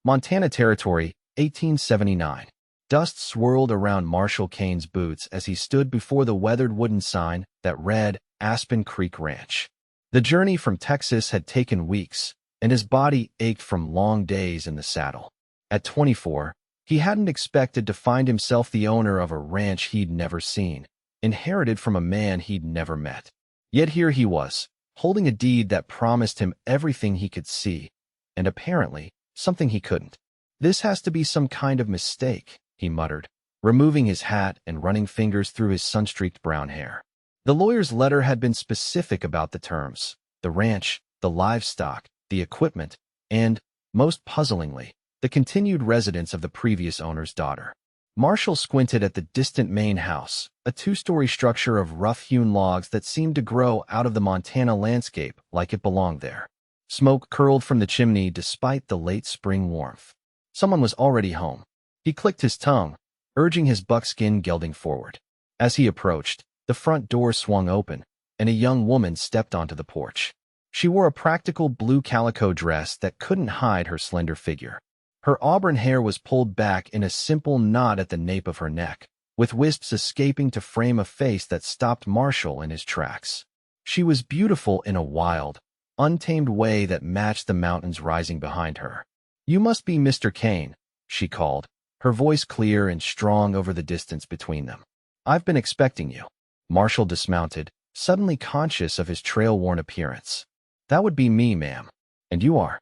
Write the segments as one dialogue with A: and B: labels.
A: Montana Territory, 1879. Dust swirled around Marshall Kane's boots as he stood before the weathered wooden sign that read Aspen Creek Ranch. The journey from Texas had taken weeks, and his body ached from long days in the saddle. At 24, he hadn't expected to find himself the owner of a ranch he'd never seen, inherited from a man he'd never met. Yet here he was, holding a deed that promised him everything he could see, and apparently something he couldn't. "This has to be some kind of mistake," he muttered, removing his hat and running fingers through his sun-streaked brown hair. The lawyer's letter had been specific about the terms: the ranch, the livestock, the equipment, and, most puzzlingly, the continued residence of the previous owner's daughter. Marshall squinted at the distant main house, a two-story structure of rough-hewn logs that seemed to grow out of the Montana landscape like it belonged there. Smoke curled from the chimney despite the late spring warmth. Someone was already home. He clicked his tongue, urging his buckskin gelding forward. As he approached, the front door swung open, and a young woman stepped onto the porch. She wore a practical blue calico dress that couldn't hide her slender figure. Her auburn hair was pulled back in a simple knot at the nape of her neck, with wisps escaping to frame a face that stopped Marshall in his tracks. She was beautiful in a wild, untamed way that matched the mountains rising behind her. "You must be Mr. Kane," she called, her voice clear and strong over the distance between them. "I've been expecting you." Marshall dismounted, suddenly conscious of his trail-worn appearance. "That would be me, ma'am. And you are?"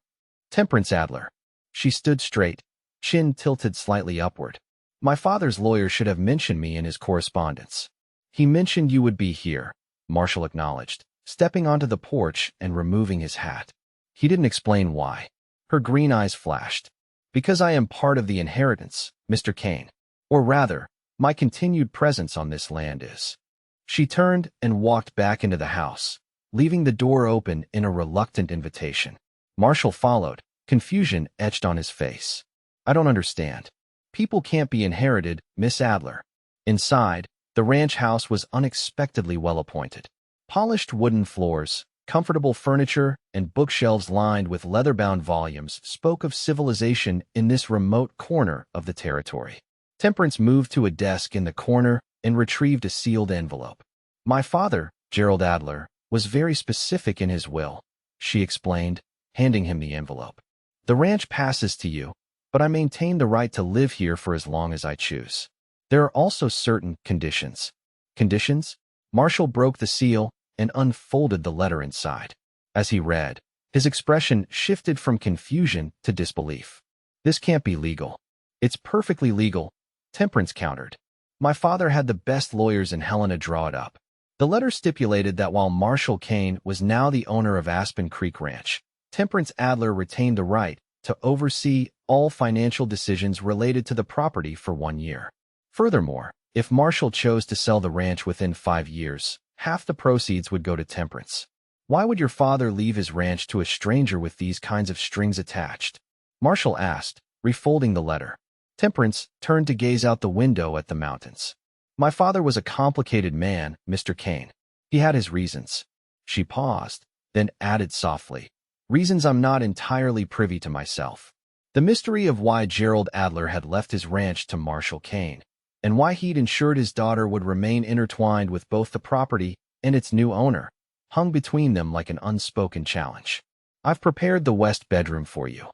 A: "Temperance Adler." She stood straight, chin tilted slightly upward. "My father's lawyer should have mentioned me in his correspondence." "He mentioned you would be here," Marshall acknowledged, stepping onto the porch and removing his hat. He didn't explain why. Her green eyes flashed. "Because I am part of the inheritance, Mr. Kane. Or rather, my continued presence on this land is." She turned and walked back into the house, leaving the door open in a reluctant invitation. Marshall followed, confusion etched on his face. "I don't understand." "People can't be inherited, Miss Adler." Inside, the ranch house was unexpectedly well appointed. Polished wooden floors, comfortable furniture, and bookshelves lined with leather-bound volumes spoke of civilization in this remote corner of the territory. Temperance moved to a desk in the corner and retrieved a sealed envelope. "My father, Gerald Adler, was very specific in his will," she explained, handing him the envelope. "The ranch passes to you, but I maintain the right to live here for as long as I choose. There are also certain conditions." "Conditions?" Marshall broke the seal and unfolded the letter inside. As he read, his expression shifted from confusion to disbelief. "This can't be legal." "It's perfectly legal," Temperance countered. "My father had the best lawyers in Helena draw it up." The letter stipulated that while Marshall Kane was now the owner of Aspen Creek Ranch, Temperance Adler retained the right to oversee all financial decisions related to the property for 1 year. Furthermore, if Marshall chose to sell the ranch within 5 years, half the proceeds would go to Temperance. "Why would your father leave his ranch to a stranger with these kinds of strings attached?" Marshall asked, refolding the letter. Temperance turned to gaze out the window at the mountains. "My father was a complicated man, Mr. Kane. He had his reasons." She paused, then added softly, "Reasons I'm not entirely privy to myself." The mystery of why Gerald Adler had left his ranch to Marshall Kane, and why he'd ensured his daughter would remain intertwined with both the property and its new owner, hung between them like an unspoken challenge. "I've prepared the west bedroom for you,"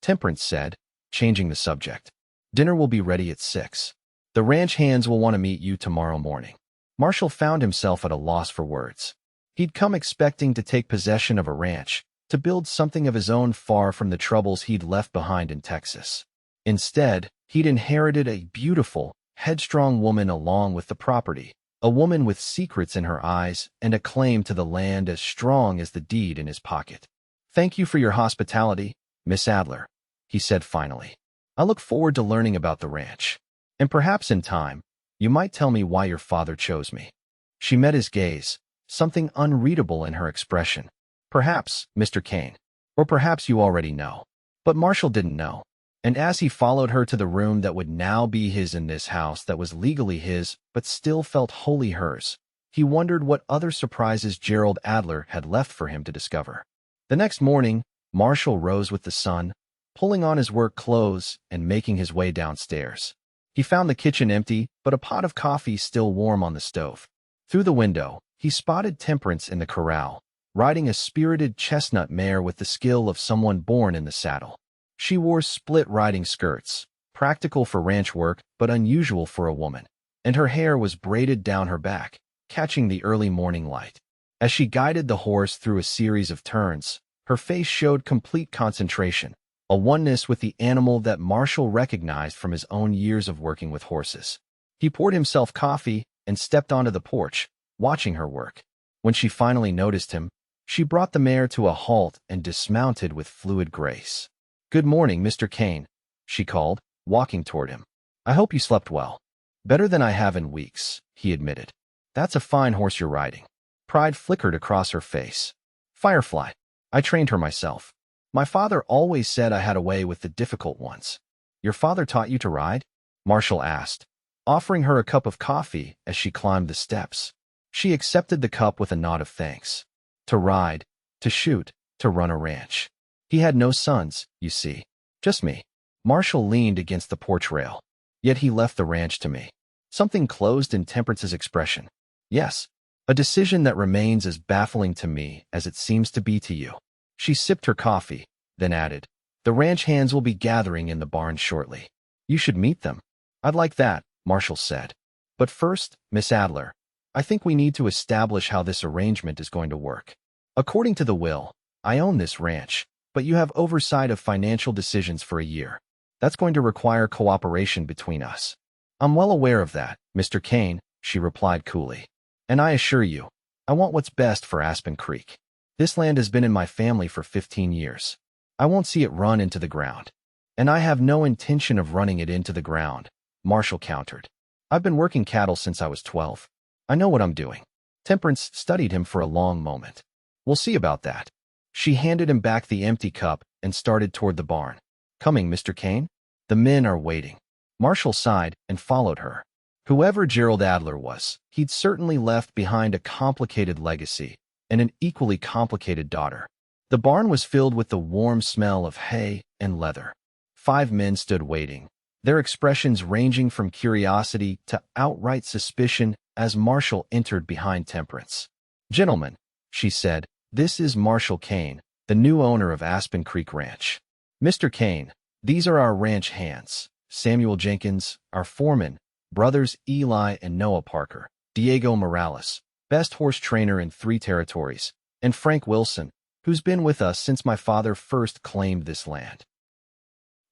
A: Temperance said, changing the subject. "Dinner will be ready at 6. The ranch hands will want to meet you tomorrow morning." Marshall found himself at a loss for words. He'd come expecting to take possession of a ranch, to build something of his own far from the troubles he'd left behind in Texas. Instead, he'd inherited a beautiful, headstrong woman along with the property, a woman with secrets in her eyes and a claim to the land as strong as the deed in his pocket. "Thank you for your hospitality, Miss Adler," he said finally. "I look forward to learning about the ranch. And perhaps in time, you might tell me why your father chose me." She met his gaze, something unreadable in her expression. "Perhaps, Mr. Kane. Or perhaps you already know." But Marshall didn't know. And as he followed her to the room that would now be his in this house that was legally his but still felt wholly hers, he wondered what other surprises Gerald Adler had left for him to discover. The next morning, Marshall rose with the sun, pulling on his work clothes and making his way downstairs. He found the kitchen empty, but a pot of coffee still warm on the stove. Through the window, he spotted Temperance in the corral, riding a spirited chestnut mare with the skill of someone born in the saddle. She wore split riding skirts, practical for ranch work but unusual for a woman, and her hair was braided down her back, catching the early morning light. As she guided the horse through a series of turns, her face showed complete concentration, a oneness with the animal that Marshall recognized from his own years of working with horses. He poured himself coffee and stepped onto the porch, watching her work. When she finally noticed him, she brought the mare to a halt and dismounted with fluid grace. "Good morning, Mr. Kane," she called, walking toward him. "I hope you slept well." "Better than I have in weeks," he admitted. "That's a fine horse you're riding." Pride flickered across her face. "Firefly. I trained her myself. My father always said I had a way with the difficult ones." "Your father taught you to ride?" Marshall asked, offering her a cup of coffee as she climbed the steps. She accepted the cup with a nod of thanks. To ride, to shoot, to run a ranch. He had no sons, you see. Just me. Marshall leaned against the porch rail. "Yet he left the ranch to me." Something closed in Temperance's expression. "Yes, a decision that remains as baffling to me as it seems to be to you." She sipped her coffee, then added, "The ranch hands will be gathering in the barn shortly. You should meet them." "I'd like that," Marshall said. "But first, Miss Adler, I think we need to establish how this arrangement is going to work. According to the will, I own this ranch, but you have oversight of financial decisions for a year. That's going to require cooperation between us." "I'm well aware of that, Mr. Kane," she replied coolly. "And I assure you, I want what's best for Aspen Creek. This land has been in my family for 15 years. I won't see it run into the ground." "And I have no intention of running it into the ground," Marshall countered. "I've been working cattle since I was 12. I know what I'm doing." Temperance studied him for a long moment. "We'll see about that." She handed him back the empty cup and started toward the barn. "Coming, Mr. Kane? The men are waiting." Marshall sighed and followed her. Whoever Gerald Adler was, he'd certainly left behind a complicated legacy and an equally complicated daughter. The barn was filled with the warm smell of hay and leather. 5 men stood waiting, their expressions ranging from curiosity to outright suspicion as Marshall entered behind Temperance. "Gentlemen," she said, "this is Marshall Kane, the new owner of Aspen Creek Ranch. Mr. Kane, these are our ranch hands. Samuel Jenkins, our foreman, brothers Eli and Noah Parker, Diego Morales, best horse trainer in 3 territories, and Frank Wilson, who's been with us since my father first claimed this land."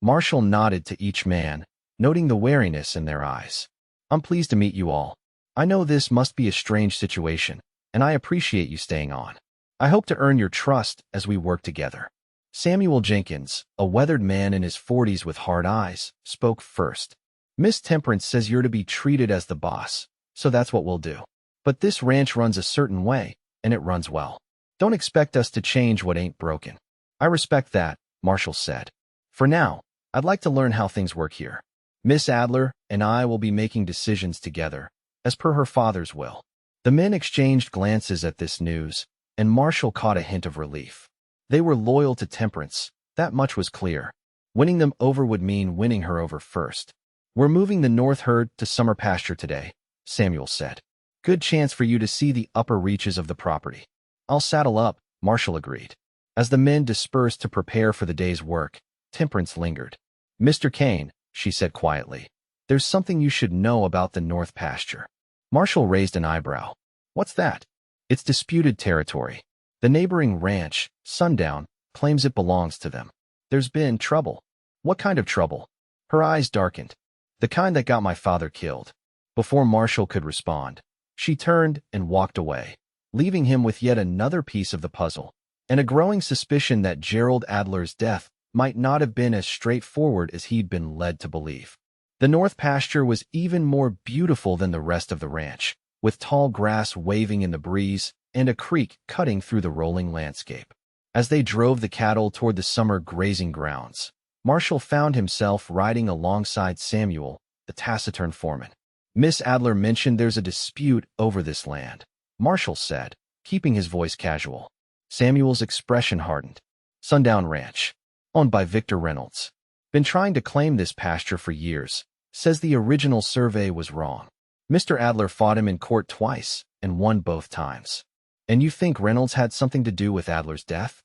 A: Marshall nodded to each man, noting the wariness in their eyes. "I'm pleased to meet you all. I know this must be a strange situation, and I appreciate you staying on. I hope to earn your trust as we work together." Samuel Jenkins, a weathered man in his 40s with hard eyes, spoke first. "Miss Temperance says you're to be treated as the boss, so that's what we'll do. But this ranch runs a certain way, and it runs well. Don't expect us to change what ain't broken." "I respect that," Marshall said. "For now, I'd like to learn how things work here. Miss Adler and I will be making decisions together, as per her father's will." The men exchanged glances at this news, and Marshall caught a hint of relief. They were loyal to Temperance, that much was clear. Winning them over would mean winning her over first. "We're moving the north herd to summer pasture today," Samuel said. "Good chance for you to see the upper reaches of the property." "I'll saddle up," Marshall agreed. As the men dispersed to prepare for the day's work, Temperance lingered. "Mr. Kane," she said quietly, "there's something you should know about the north pasture." Marshall raised an eyebrow. "What's that?" "It's disputed territory. The neighboring ranch, Sundown, claims it belongs to them. There's been trouble." "What kind of trouble?" Her eyes darkened. "The kind that got my father killed." Before Marshall could respond, she turned and walked away, leaving him with yet another piece of the puzzle, and a growing suspicion that Gerald Adler's death might not have been as straightforward as he'd been led to believe. The north pasture was even more beautiful than the rest of the ranch, with tall grass waving in the breeze and a creek cutting through the rolling landscape. As they drove the cattle toward the summer grazing grounds, Marshall found himself riding alongside Samuel, the taciturn foreman. "Miss Adler mentioned there's a dispute over this land," Marshall said, keeping his voice casual. Samuel's expression hardened. "Sundown Ranch." owned by Victor Reynolds. Been trying to claim this pasture for years. Says the original survey was wrong. Mr. Adler fought him in court twice and won both times. And you think Reynolds had something to do with Adler's death?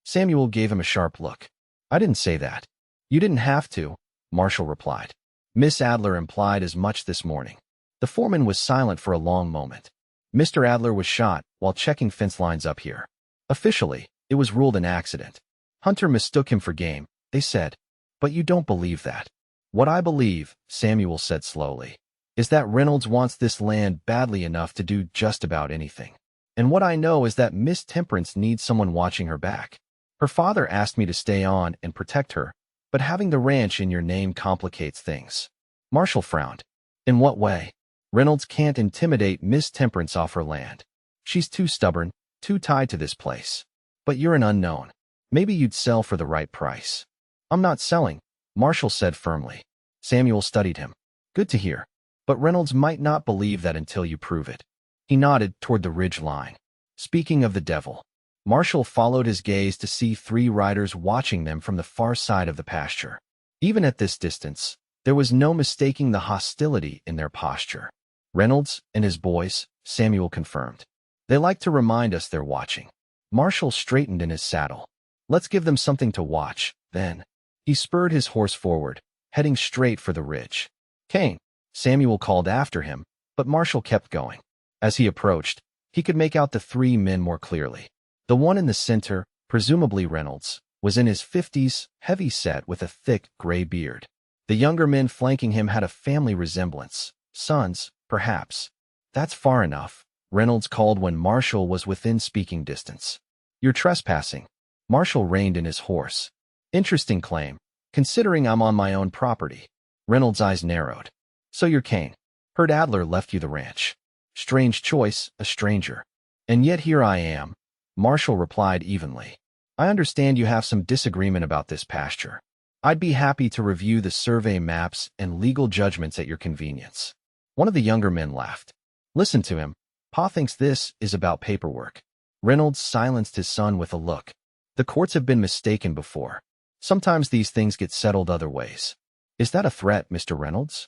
A: Samuel gave him a sharp look. I didn't say that. You didn't have to, Marshall replied. Miss Adler implied as much this morning. The foreman was silent for a long moment. Mr. Adler was shot while checking fence lines up here. Officially, it was ruled an accident. Hunter mistook him for game, they said. But you don't believe that. What I believe, Samuel said slowly, is that Reynolds wants this land badly enough to do just about anything. And what I know is that Miss Temperance needs someone watching her back. Her father asked me to stay on and protect her, but having the ranch in your name complicates things. Marshall frowned. In what way? Reynolds can't intimidate Miss Temperance off her land. She's too stubborn, too tied to this place. But you're an unknown. Maybe you'd sell for the right price. I'm not selling, Marshall said firmly. Samuel studied him. Good to hear. But Reynolds might not believe that until you prove it. He nodded toward the ridge line. Speaking of the devil, Marshall followed his gaze to see 3 riders watching them from the far side of the pasture. Even at this distance, there was no mistaking the hostility in their posture. Reynolds and his boys, Samuel confirmed. They like to remind us they're watching. Marshall straightened in his saddle. Let's give them something to watch, then. He spurred his horse forward, heading straight for the ridge. Kane, Samuel called after him, but Marshall kept going. As he approached, he could make out the 3 men more clearly. The one in the center, presumably Reynolds, was in his 50s, heavy-set with a thick gray beard. The younger men flanking him had a family resemblance. Sons, perhaps. That's far enough, Reynolds called when Marshall was within speaking distance. You're trespassing. Marshall reined in his horse. Interesting claim, considering I'm on my own property. Reynolds' eyes narrowed. So you're Kane. Heard Adler left you the ranch. Strange choice, a stranger. And yet here I am, Marshall replied evenly. I understand you have some disagreement about this pasture. I'd be happy to review the survey maps and legal judgments at your convenience. One of the younger men laughed. Listen to him. Pa thinks this is about paperwork. Reynolds silenced his son with a look. The courts have been mistaken before. Sometimes these things get settled other ways. Is that a threat, Mr. Reynolds?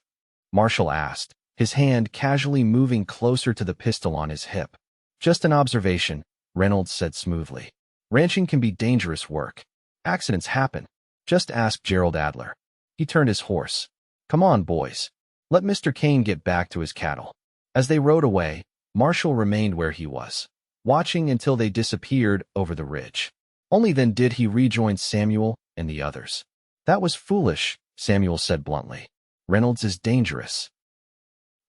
A: Marshall asked, his hand casually moving closer to the pistol on his hip. Just an observation, Reynolds said smoothly. Ranching can be dangerous work. Accidents happen. Just ask Gerald Adler. He turned his horse. Come on, boys. Let Mr. Kane get back to his cattle. As they rode away, Marshall remained where he was, watching until they disappeared over the ridge. Only then did he rejoin Samuel and the others. That was foolish, Samuel said bluntly. Reynolds is dangerous.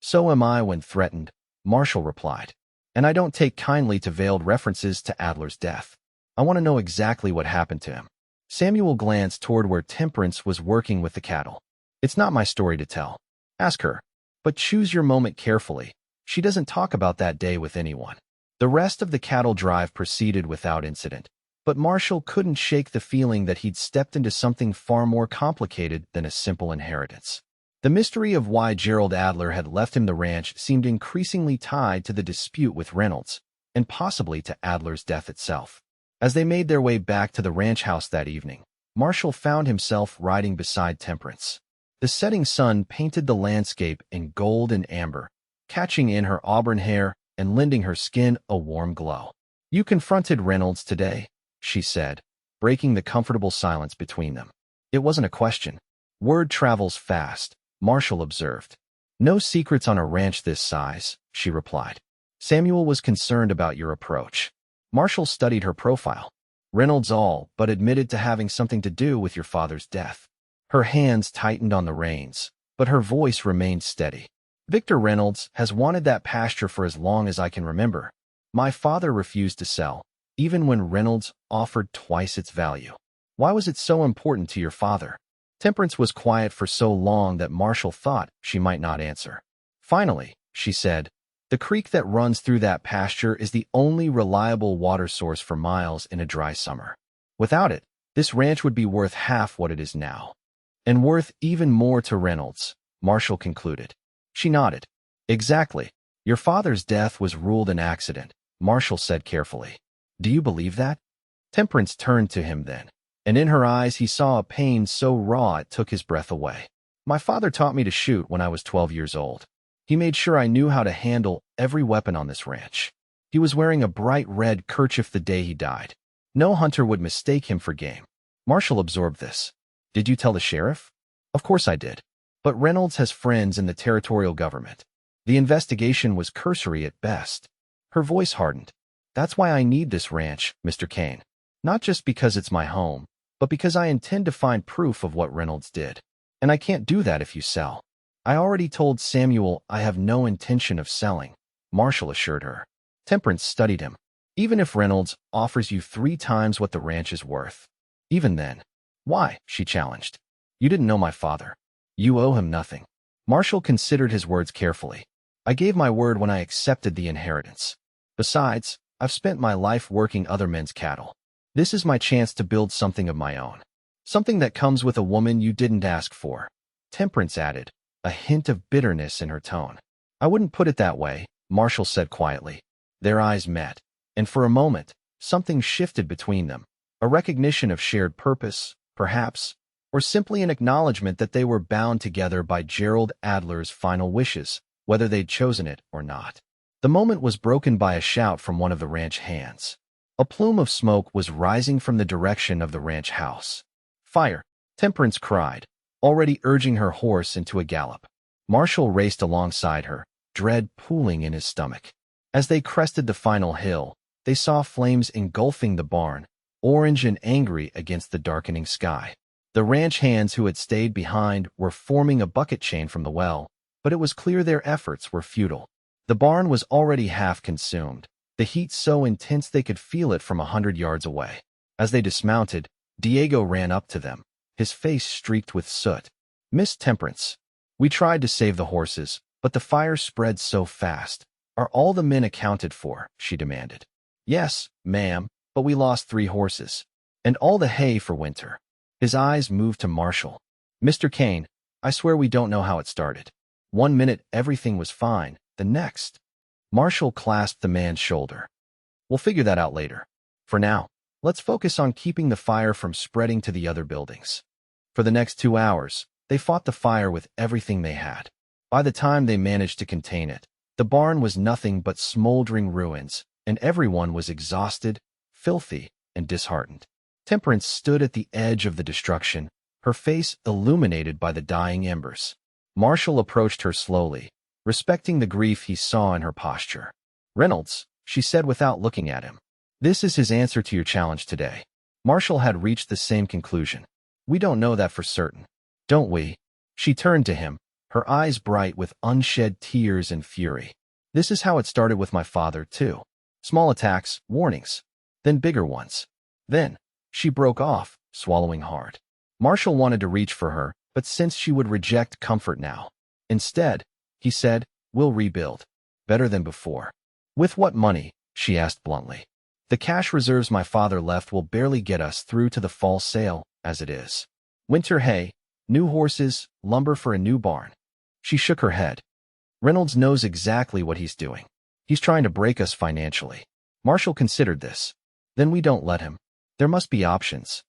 A: So am I when threatened, Marshall replied. And I don't take kindly to veiled references to Adler's death. I want to know exactly what happened to him. Samuel glanced toward where Temperance was working with the cattle. It's not my story to tell. Ask her. But choose your moment carefully. She doesn't talk about that day with anyone. The rest of the cattle drive proceeded without incident. But Marshall couldn't shake the feeling that he'd stepped into something far more complicated than a simple inheritance. The mystery of why Gerald Adler had left him the ranch seemed increasingly tied to the dispute with Reynolds, and possibly to Adler's death itself. As they made their way back to the ranch house that evening, Marshall found himself riding beside Temperance. The setting sun painted the landscape in gold and amber, catching in her auburn hair and lending her skin a warm glow. You confronted Reynolds today, she said, breaking the comfortable silence between them. It wasn't a question. Word travels fast, Marshall observed. No secrets on a ranch this size, she replied. Samuel was concerned about your approach. Marshall studied her profile. Reynolds all but admitted to having something to do with your father's death. Her hands tightened on the reins, but her voice remained steady. Victor Reynolds has wanted that pasture for as long as I can remember. My father refused to sell, even when Reynolds offered twice its value. Why was it so important to your father? Temperance was quiet for so long that Marshall thought she might not answer. Finally, she said, the creek that runs through that pasture is the only reliable water source for miles in a dry summer. Without it, this ranch would be worth half what it is now. And worth even more to Reynolds, Marshall concluded. She nodded. Exactly. Your father's death was ruled an accident, Marshall said carefully. Do you believe that? Temperance turned to him then. and in her eyes he saw a pain so raw it took his breath away. My father taught me to shoot when I was 12 years old. He made sure I knew how to handle every weapon on this ranch. He was wearing a bright red kerchief the day he died. No hunter would mistake him for game. Marshall absorbed this. Did you tell the sheriff? Of course I did. But Reynolds has friends in the territorial government. The investigation was cursory at best. Her voice hardened. That's why I need this ranch, Mr. Kane. Not just because it's my home, but because I intend to find proof of what Reynolds did. And I can't do that if you sell. I already told Samuel I have no intention of selling, Marshall assured her. Temperance studied him. Even if Reynolds offers you 3 times what the ranch is worth. Even then. Why? She challenged. You didn't know my father. You owe him nothing. Marshall considered his words carefully. I gave my word when I accepted the inheritance. Besides, I've spent my life working other men's cattle. This is my chance to build something of my own. Something that comes with a woman you didn't ask for. Temperance added, a hint of bitterness in her tone. I wouldn't put it that way, Marshall said quietly. Their eyes met, and for a moment, something shifted between them. A recognition of shared purpose, perhaps, or simply an acknowledgement that they were bound together by Gerald Adler's final wishes, whether they'd chosen it or not. The moment was broken by a shout from one of the ranch hands. A plume of smoke was rising from the direction of the ranch house. Fire! Temperance cried, already urging her horse into a gallop. Marshall raced alongside her, dread pooling in his stomach. As they crested the final hill, they saw flames engulfing the barn, orange and angry against the darkening sky. The ranch hands who had stayed behind were forming a bucket chain from the well, but it was clear their efforts were futile. The barn was already half consumed, the heat so intense they could feel it from 100 yards away. As they dismounted, Diego ran up to them, his face streaked with soot. Miss Temperance, we tried to save the horses, but the fire spread so fast. Are all the men accounted for? She demanded. Yes, ma'am, but we lost 3 horses. And all the hay for winter. His eyes moved to Marshall. Mr. Kane, I swear we don't know how it started. 1 minute everything was fine, the next. Marshall clasped the man's shoulder. We'll figure that out later. For now, let's focus on keeping the fire from spreading to the other buildings. For the next 2 hours, they fought the fire with everything they had. By the time they managed to contain it, the barn was nothing but smoldering ruins, and everyone was exhausted, filthy, and disheartened. Temperance stood at the edge of the destruction, her face illuminated by the dying embers. Marshall approached her slowly, respecting the grief he saw in her posture. Reynolds, she said without looking at him. This is his answer to your challenge today. Marshall had reached the same conclusion. We don't know that for certain. Don't we? She turned to him, her eyes bright with unshed tears and fury. This is how it started with my father, too. Small attacks, warnings, then bigger ones. Then, she broke off, swallowing hard. Marshall wanted to reach for her, but sensed she would reject comfort now. Instead, he said, we'll rebuild. Better than before. With what money? She asked bluntly. The cash reserves my father left will barely get us through to the fall sale, as it is. Winter hay, new horses, lumber for a new barn. She shook her head. Reynolds knows exactly what he's doing. He's trying to break us financially. Marshall considered this. Then we don't let him. There must be options.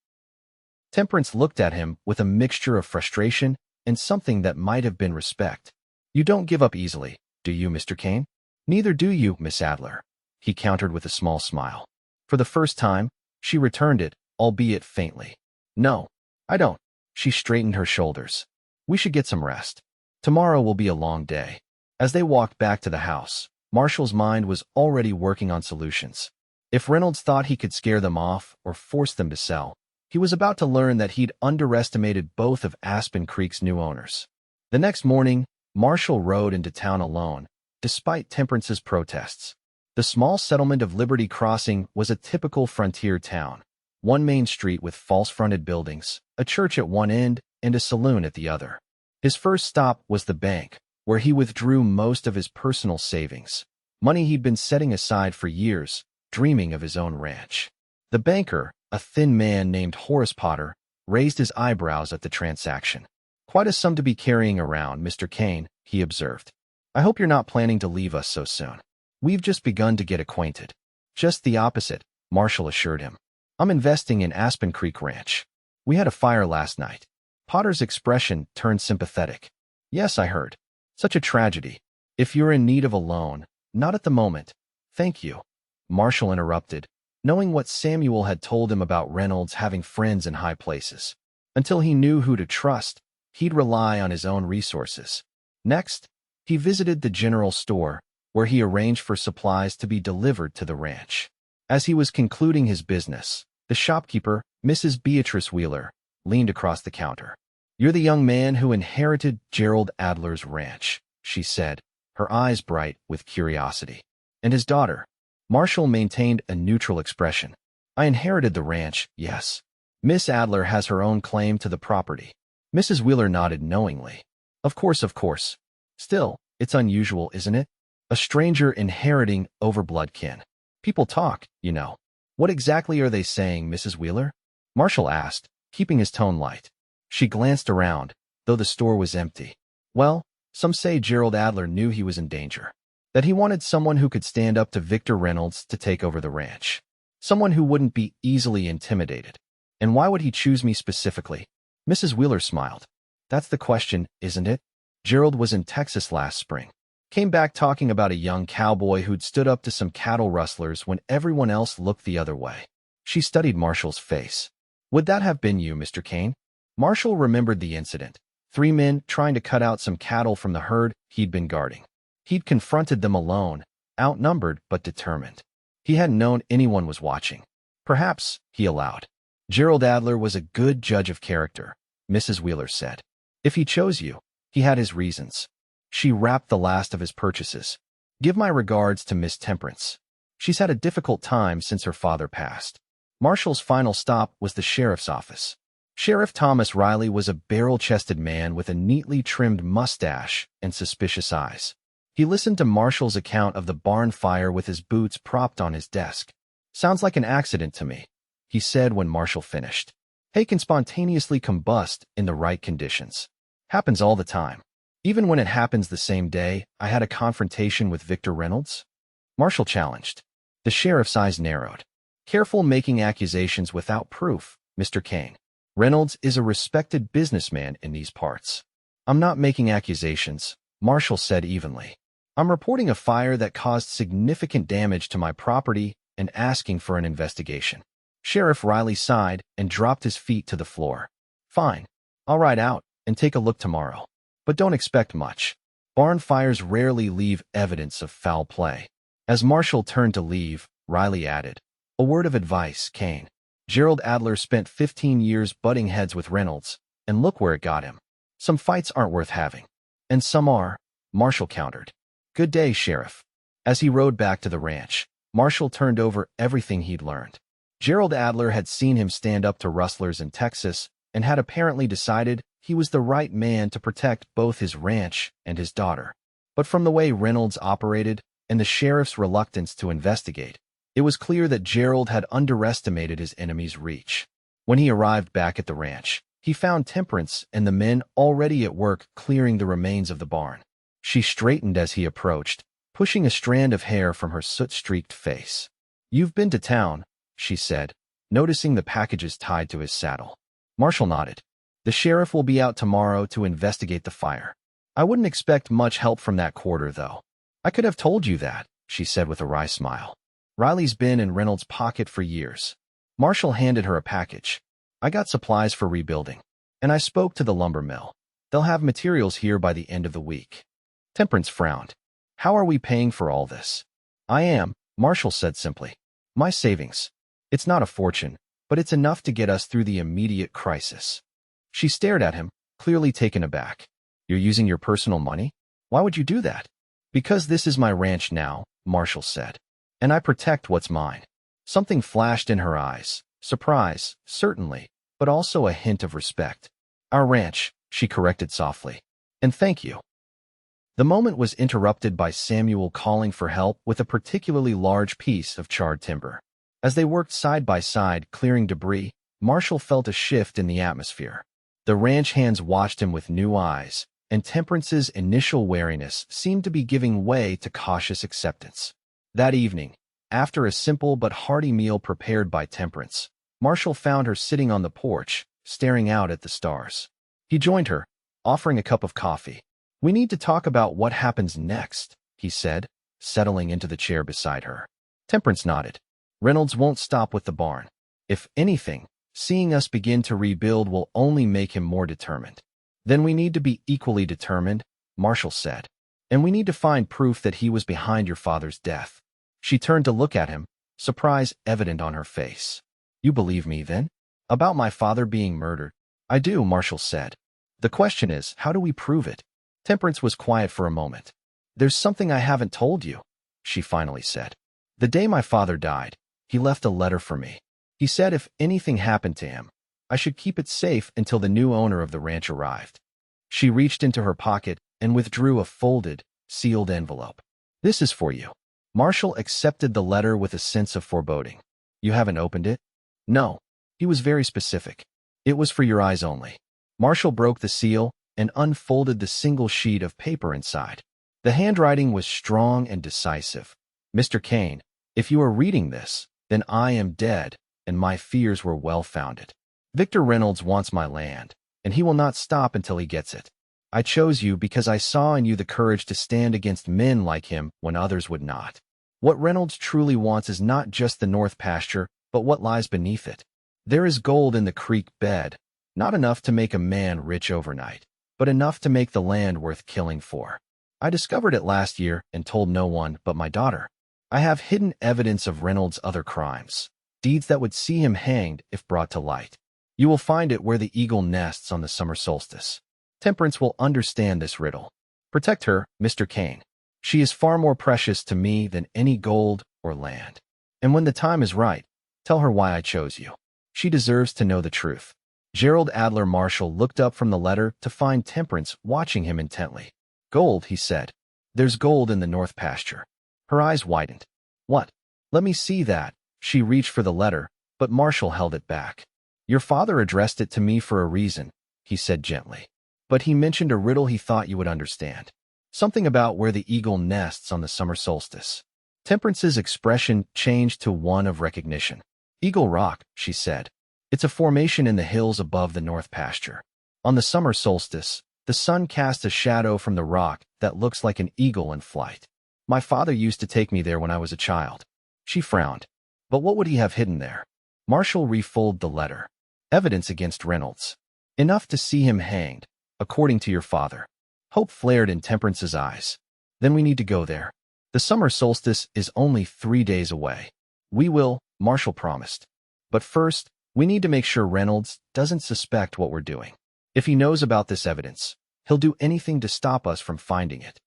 A: Temperance looked at him with a mixture of frustration and something that might have been respect. You don't give up easily, do you, Mr. Kane? Neither do you, Miss Adler, he countered with a small smile. For the first time, she returned it, albeit faintly. No, I don't. She straightened her shoulders. We should get some rest. Tomorrow will be a long day. As they walked back to the house, Marshall's mind was already working on solutions. If Reynolds thought he could scare them off or force them to sell, he was about to learn that he'd underestimated both of Aspen Creek's new owners. The next morning, Marshall rode into town alone, despite Temperance's protests. The small settlement of Liberty Crossing was a typical frontier town. One main street with false-fronted buildings, a church at one end, and a saloon at the other. His first stop was the bank, where he withdrew most of his personal savings, money he'd been setting aside for years, dreaming of his own ranch. The banker, a thin man named Horace Potter, raised his eyebrows at the transaction. Quite a sum to be carrying around, Mr. Kane, he observed. I hope you're not planning to leave us so soon. We've just begun to get acquainted. Just the opposite, Marshall assured him. I'm investing in Aspen Creek Ranch. We had a fire last night. Potter's expression turned sympathetic. Yes, I heard. Such a tragedy. If you're in need of a loan, not at the moment. Thank you. Marshall interrupted, knowing what Samuel had told him about Reynolds having friends in high places. Until he knew who to trust, he'd rely on his own resources. Next, he visited the general store, where he arranged for supplies to be delivered to the ranch. As he was concluding his business, the shopkeeper, Mrs. Beatrice Wheeler, leaned across the counter. "You're the young man who inherited Gerald Adler's ranch," she said, her eyes bright with curiosity. "And his daughter." Marshall maintained a neutral expression. "I inherited the ranch, yes. Miss Adler has her own claim to the property." Mrs. Wheeler nodded knowingly. Of course. Still, it's unusual, isn't it? A stranger inheriting over blood kin. People talk, you know. What exactly are they saying, Mrs. Wheeler? Marshall asked, keeping his tone light. She glanced around, though the store was empty. Well, some say Gerald Adler knew he was in danger. That he wanted someone who could stand up to Victor Reynolds to take over the ranch. Someone who wouldn't be easily intimidated. And why would he choose me specifically? Mrs. Wheeler smiled. That's the question, isn't it? Gerald was in Texas last spring. Came back talking about a young cowboy who'd stood up to some cattle rustlers when everyone else looked the other way. She studied Marshall's face. Would that have been you, Mr. Kane? Marshall remembered the incident. 3 men trying to cut out some cattle from the herd he'd been guarding. He'd confronted them alone, outnumbered but determined. He hadn't known anyone was watching. Perhaps, he allowed. Gerald Adler was a good judge of character, Mrs. Wheeler said. If he chose you, he had his reasons. She wrapped the last of his purchases. Give my regards to Miss Temperance. She's had a difficult time since her father passed. Marshall's final stop was the sheriff's office. Sheriff Thomas Riley was a barrel-chested man with a neatly trimmed mustache and suspicious eyes. He listened to Marshall's account of the barn fire with his boots propped on his desk. Sounds like an accident to me, he said when Marshall finished. Hay can spontaneously combust in the right conditions. Happens all the time. Even when it happens the same day, I had a confrontation with Victor Reynolds? Marshall challenged. The sheriff's eyes narrowed. Careful making accusations without proof, Mr. Kane. Reynolds is a respected businessman in these parts. I'm not making accusations, Marshall said evenly. I'm reporting a fire that caused significant damage to my property and asking for an investigation. Sheriff Riley sighed and dropped his feet to the floor. Fine. I'll ride out and take a look tomorrow. But don't expect much. Barn fires rarely leave evidence of foul play. As Marshall turned to leave, Riley added, a word of advice, Kane. Gerald Adler spent 15 years butting heads with Reynolds, and look where it got him. Some fights aren't worth having. And some are, Marshall countered. Good day, Sheriff. As he rode back to the ranch, Marshall turned over everything he'd learned. Gerald Adler had seen him stand up to rustlers in Texas and had apparently decided he was the right man to protect both his ranch and his daughter. But from the way Reynolds operated and the sheriff's reluctance to investigate, it was clear that Gerald had underestimated his enemy's reach. When he arrived back at the ranch, he found Temperance and the men already at work clearing the remains of the barn. She straightened as he approached, pushing a strand of hair from her soot-streaked face. You've been to town, she said, noticing the packages tied to his saddle. Marshall nodded. The sheriff will be out tomorrow to investigate the fire. I wouldn't expect much help from that quarter, though. I could have told you that, she said with a wry smile. Riley's been in Reynolds' pocket for years. Marshall handed her a package. I got supplies for rebuilding, and I spoke to the lumber mill. They'll have materials here by the end of the week. Temperance frowned. How are we paying for all this? I am, Marshall said simply. My savings. It's not a fortune, but it's enough to get us through the immediate crisis. She stared at him, clearly taken aback. You're using your personal money? Why would you do that? Because this is my ranch now, Marshall said. And I protect what's mine. Something flashed in her eyes. Surprise, certainly, but also a hint of respect. Our ranch, she corrected softly. And thank you. The moment was interrupted by Samuel calling for help with a particularly large piece of charred timber. As they worked side by side clearing debris, Marshall felt a shift in the atmosphere. The ranch hands watched him with new eyes, and Temperance's initial wariness seemed to be giving way to cautious acceptance. That evening, after a simple but hearty meal prepared by Temperance, Marshall found her sitting on the porch, staring out at the stars. He joined her, offering a cup of coffee. "We need to talk about what happens next," he said, settling into the chair beside her. Temperance nodded. "Reynolds won't stop with the barn. If anything, seeing us begin to rebuild will only make him more determined." "Then we need to be equally determined," Marshall said. "And we need to find proof that he was behind your father's death." She turned to look at him, surprise evident on her face. "You believe me, then? About my father being murdered?" "I do," Marshall said. "The question is, how do we prove it?" Temperance was quiet for a moment. "There's something I haven't told you," she finally said. "The day my father died, he left a letter for me. He said if anything happened to him, I should keep it safe until the new owner of the ranch arrived." She reached into her pocket and withdrew a folded, sealed envelope. "This is for you." Marshall accepted the letter with a sense of foreboding. "You haven't opened it?" "No." He was very specific. "It was for your eyes only." Marshall broke the seal and unfolded the single sheet of paper inside. The handwriting was strong and decisive. "Mr. Kane, if you are reading this, then I am dead, and my fears were well-founded. Victor Reynolds wants my land, and he will not stop until he gets it. I chose you because I saw in you the courage to stand against men like him when others would not. What Reynolds truly wants is not just the north pasture, but what lies beneath it. There is gold in the creek bed, not enough to make a man rich overnight, but enough to make the land worth killing for. I discovered it last year and told no one but my daughter. I have hidden evidence of Reynolds' other crimes, deeds that would see him hanged if brought to light. You will find it where the eagle nests on the summer solstice. Temperance will understand this riddle. Protect her, Mr. Kane. She is far more precious to me than any gold or land. And when the time is right, tell her why I chose you. She deserves to know the truth." Gerald Adler Marshall looked up from the letter to find Temperance watching him intently. "Gold," he said. "There's gold in the north pasture." Her eyes widened. "What? Let me see that." She reached for the letter, but Marshall held it back. "Your father addressed it to me for a reason," he said gently. "But he mentioned a riddle he thought you would understand. Something about where the eagle nests on the summer solstice." Temperance's expression changed to one of recognition. "Eagle Rock," she said. "It's a formation in the hills above the north pasture. On the summer solstice, the sun casts a shadow from the rock that looks like an eagle in flight. My father used to take me there when I was a child." She frowned. "But what would he have hidden there?" Marshall refolded the letter. "Evidence against Reynolds. Enough to see him hanged, according to your father." Hope flared in Temperance's eyes. "Then we need to go there. The summer solstice is only 3 days away." "We will," Marshall promised. "But first, we need to make sure Reynolds doesn't suspect what we're doing. If he knows about this evidence, he'll do anything to stop us from finding it."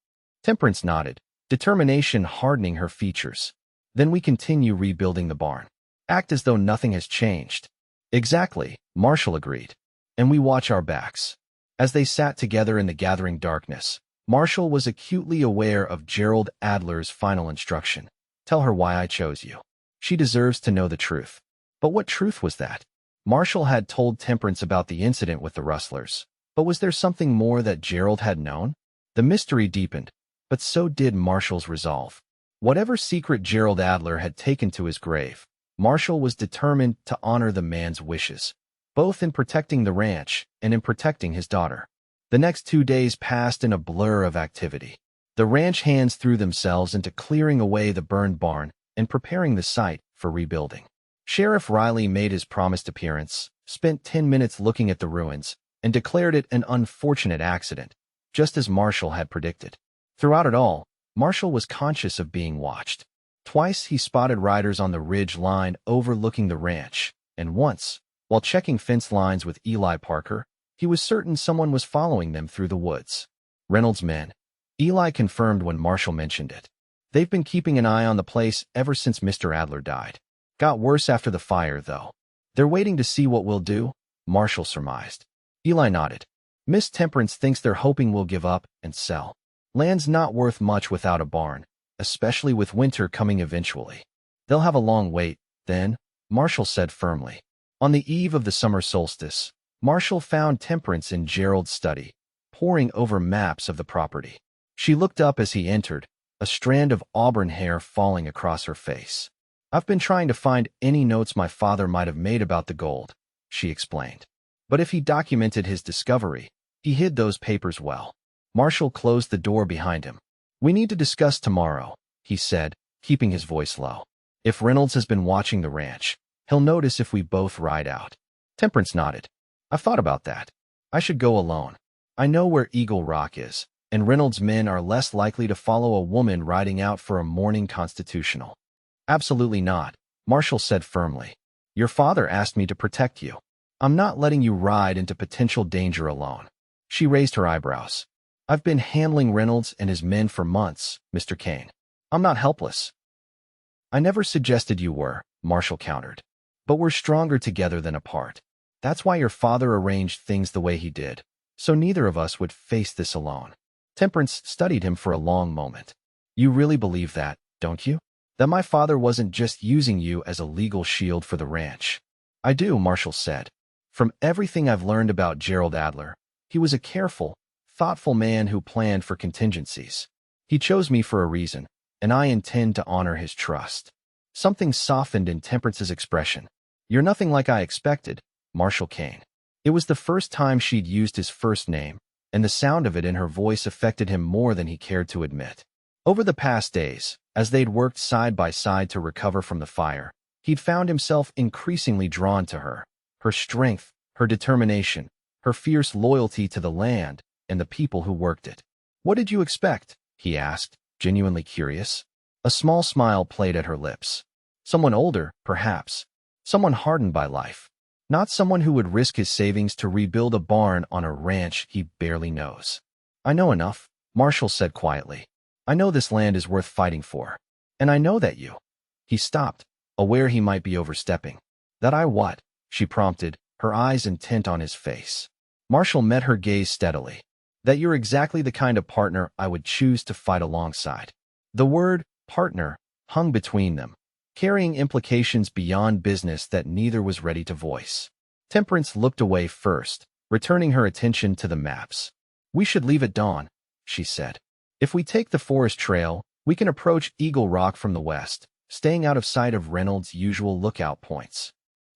A: Temperance nodded, determination hardening her features. "Then we continue rebuilding the barn. Act as though nothing has changed." "Exactly," Marshall agreed. "And we watch our backs." As they sat together in the gathering darkness, Marshall was acutely aware of Gerald Adler's final instruction. "Tell her why I chose you. She deserves to know the truth." But what truth was that? Marshall had told Temperance about the incident with the rustlers, but was there something more that Gerald had known? The mystery deepened, but so did Marshall's resolve. Whatever secret Gerald Adler had taken to his grave, Marshall was determined to honor the man's wishes, both in protecting the ranch and in protecting his daughter. The next 2 days passed in a blur of activity. The ranch hands threw themselves into clearing away the burned barn and preparing the site for rebuilding. Sheriff Riley made his promised appearance, spent 10 minutes looking at the ruins, and declared it an unfortunate accident, just as Marshall had predicted. Throughout it all, Marshall was conscious of being watched. Twice he spotted riders on the ridge line overlooking the ranch, and once, while checking fence lines with Eli Parker, he was certain someone was following them through the woods. "Reynolds' men," Eli confirmed when Marshall mentioned it. "They've been keeping an eye on the place ever since Mr. Adler died. Got worse after the fire, though. They're waiting to see what we'll do," Marshall surmised. Eli nodded. "Miss Temperance thinks they're hoping we'll give up and sell. Land's not worth much without a barn, especially with winter coming eventually. They'll have a long wait, then," Marshall said firmly. On the eve of the summer solstice, Marshall found Temperance in Gerald's study, poring over maps of the property. She looked up as he entered, a strand of auburn hair falling across her face. I've been trying to find any notes my father might have made about the gold, she explained. But if he documented his discovery, he hid those papers well. Marshall closed the door behind him. We need to discuss tomorrow, he said, keeping his voice low. If Reynolds has been watching the ranch, he'll notice if we both ride out. Temperance nodded. I've thought about that. I should go alone. I know where Eagle Rock is, and Reynolds' men are less likely to follow a woman riding out for a morning constitutional. Absolutely not, Marshall said firmly. Your father asked me to protect you. I'm not letting you ride into potential danger alone. She raised her eyebrows. I've been handling Reynolds and his men for months, Mr. Kane. I'm not helpless. I never suggested you were, Marshall countered. But we're stronger together than apart. That's why your father arranged things the way he did, so neither of us would face this alone. Temperance studied him for a long moment. You really believe that, don't you? That my father wasn't just using you as a legal shield for the ranch? I do, Marshall said. From everything I've learned about Gerald Adler, he was a careful, thoughtful man who planned for contingencies. He chose me for a reason, and I intend to honor his trust. Something softened in Temperance's expression. You're nothing like I expected, Marshall Kane. It was the first time she'd used his first name, and the sound of it in her voice affected him more than he cared to admit. Over the past days, as they'd worked side by side to recover from the fire, he'd found himself increasingly drawn to her. Her strength, her determination, her fierce loyalty to the land and the people who worked it. What did you expect? He asked, genuinely curious. A small smile played at her lips. Someone older, perhaps. Someone hardened by life. Not someone who would risk his savings to rebuild a barn on a ranch he barely knows. I know enough, Marshall said quietly. I know this land is worth fighting for. And I know that you. He stopped, aware he might be overstepping. That I what? She prompted, her eyes intent on his face. Marshall met her gaze steadily. That you're exactly the kind of partner I would choose to fight alongside. The word partner hung between them, carrying implications beyond business that neither was ready to voice. Temperance looked away first, returning her attention to the maps. We should leave at dawn, she said. If we take the forest trail, we can approach Eagle Rock from the west, staying out of sight of Reynolds' usual lookout points.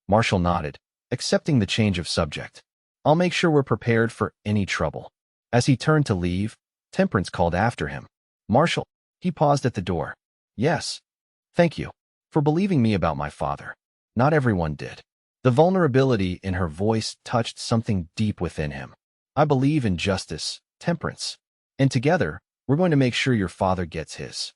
A: Marshall nodded, accepting the change of subject. I'll make sure we're prepared for any trouble. As he turned to leave, Temperance called after him. Marshall. He paused at the door. Yes. Thank you. For believing me about my father. Not everyone did. The vulnerability in her voice touched something deep within him. I believe in justice, Temperance. And together, we're going to make sure your father gets his.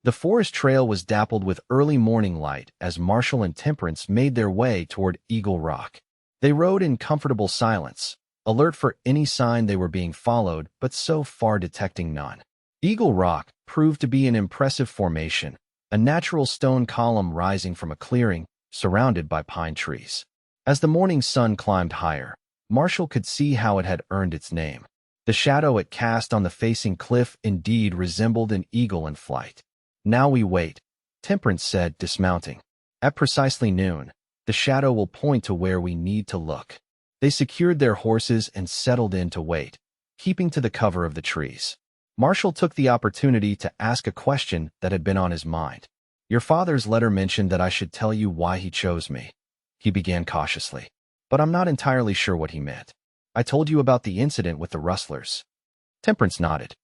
A: The forest trail was dappled with early morning light as Marshall and Temperance made their way toward Eagle Rock. They rode in comfortable silence, alert for any sign they were being followed, but so far detecting none. Eagle Rock proved to be an impressive formation, a natural stone column rising from a clearing, surrounded by pine trees. As the morning sun climbed higher, Marshall could see how it had earned its name. The shadow it cast on the facing cliff indeed resembled an eagle in flight. Now we wait, Temperance said, dismounting. At precisely noon, the shadow will point to where we need to look. They secured their horses and settled in to wait, keeping to the cover of the trees. Marshall took the opportunity to ask a question that had been on his mind. Your father's letter mentioned that I should tell you why he chose me. He began cautiously. But I'm not entirely sure what he meant. I told you about the incident with the rustlers. Temperance nodded.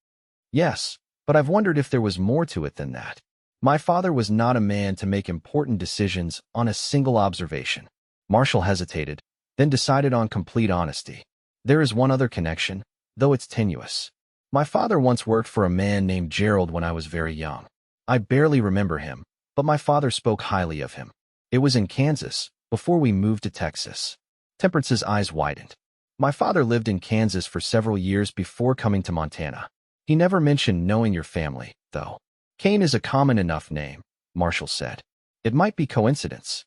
A: Yes, but I've wondered if there was more to it than that. My father was not a man to make important decisions on a single observation. Marshall hesitated, then decided on complete honesty. There is one other connection, though it's tenuous. My father once worked for a man named Gerald when I was very young. I barely remember him, but my father spoke highly of him. It was in Kansas, before we moved to Texas. Temperance's eyes widened. My father lived in Kansas for several years before coming to Montana. He never mentioned knowing your family, though. Kane is a common enough name, Marshall said. It might be coincidence.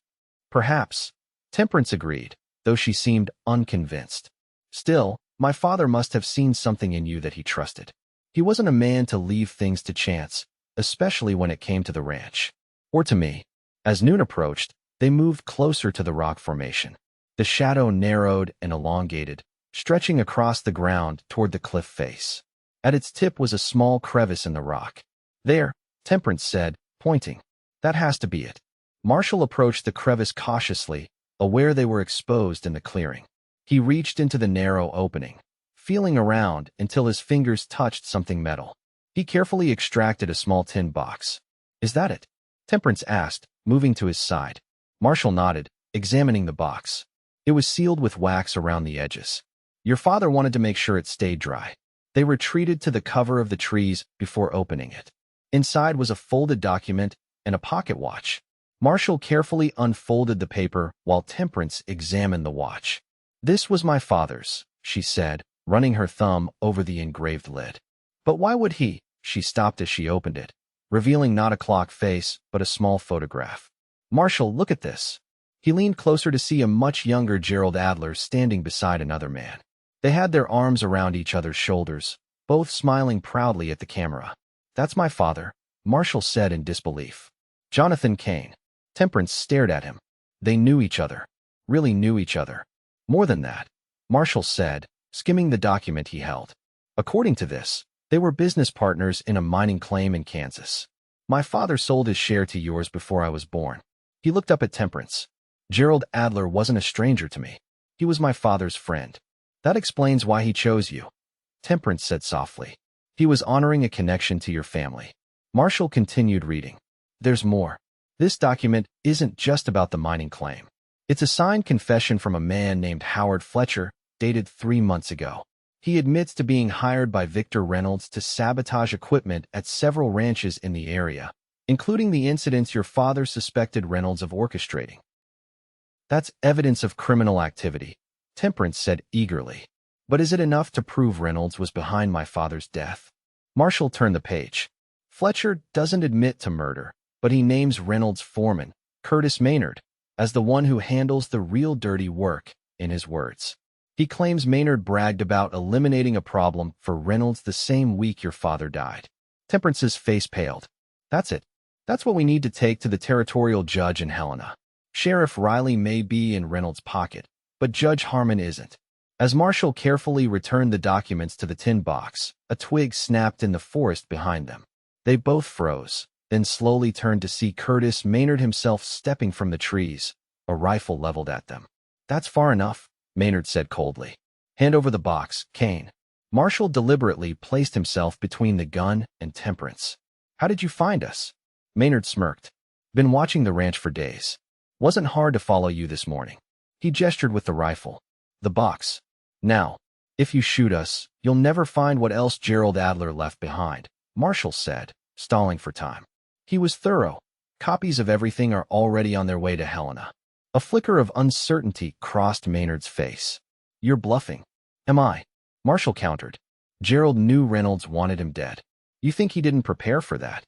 A: Perhaps. Temperance agreed, though she seemed unconvinced. Still, my father must have seen something in you that he trusted. He wasn't a man to leave things to chance, especially when it came to the ranch. Or to me. As noon approached, they moved closer to the rock formation. The shadow narrowed and elongated, stretching across the ground toward the cliff face. At its tip was a small crevice in the rock. There, Temperance said, pointing. That has to be it. Marshall approached the crevice cautiously, aware they were exposed in the clearing. He reached into the narrow opening, feeling around until his fingers touched something metal. He carefully extracted a small tin box. "Is that it?" Temperance asked, moving to his side. Marshall nodded, examining the box. It was sealed with wax around the edges. "Your father wanted to make sure it stayed dry." They retreated to the cover of the trees before opening it. Inside was a folded document and a pocket watch. Marshall carefully unfolded the paper while Temperance examined the watch. "This was my father's," she said, running her thumb over the engraved lid. "But why would he?" She stopped as she opened it, revealing not a clock face, but a small photograph. "Marshall, look at this." He leaned closer to see a much younger Gerald Adler standing beside another man. They had their arms around each other's shoulders, both smiling proudly at the camera. "That's my father," Marshall said in disbelief. "Jonathan Kane." Temperance stared at him. They knew each other. Really knew each other. More than that, Marshall said, skimming the document he held. "According to this, they were business partners in a mining claim in Kansas. My father sold his share to yours before I was born." He looked up at Temperance. "Gerald Adler wasn't a stranger to me. He was my father's friend. That explains why he chose you," Temperance said softly. "He was honoring a connection to your family." Marshall continued reading. "There's more. This document isn't just about the mining claim. It's a signed confession from a man named Howard Fletcher, dated 3 months ago. He admits to being hired by Victor Reynolds to sabotage equipment at several ranches in the area, including the incidents your father suspected Reynolds of orchestrating." "That's evidence of criminal activity," Temperance said eagerly. "But is it enough to prove Reynolds was behind my father's death?" Marshall turned the page. "Fletcher doesn't admit to murder, but he names Reynolds' foreman, Curtis Maynard, as the one who handles the real dirty work, in his words. He claims Maynard bragged about eliminating a problem for Reynolds the same week your father died." Temperance's face paled. "That's it. That's what we need to take to the territorial judge in Helena. Sheriff Riley may be in Reynolds' pocket, but Judge Harmon isn't." As Marshall carefully returned the documents to the tin box, a twig snapped in the forest behind them. They both froze, then slowly turned to see Curtis Maynard himself stepping from the trees, a rifle leveled at them. "That's far enough," Maynard said coldly. "Hand over the box, Kane." Marshall deliberately placed himself between the gun and Temperance. "How did you find us?" Maynard smirked. "Been watching the ranch for days. Wasn't hard to follow you this morning." He gestured with the rifle. "The box. Now, if you shoot us, you'll never find what else Gerald Adler left behind," Marshall said, stalling for time. He was thorough. "Copies of everything are already on their way to Helena." A flicker of uncertainty crossed Maynard's face. "You're bluffing." "Am I?" Marshall countered. "Gerald knew Reynolds wanted him dead. You think he didn't prepare for that?"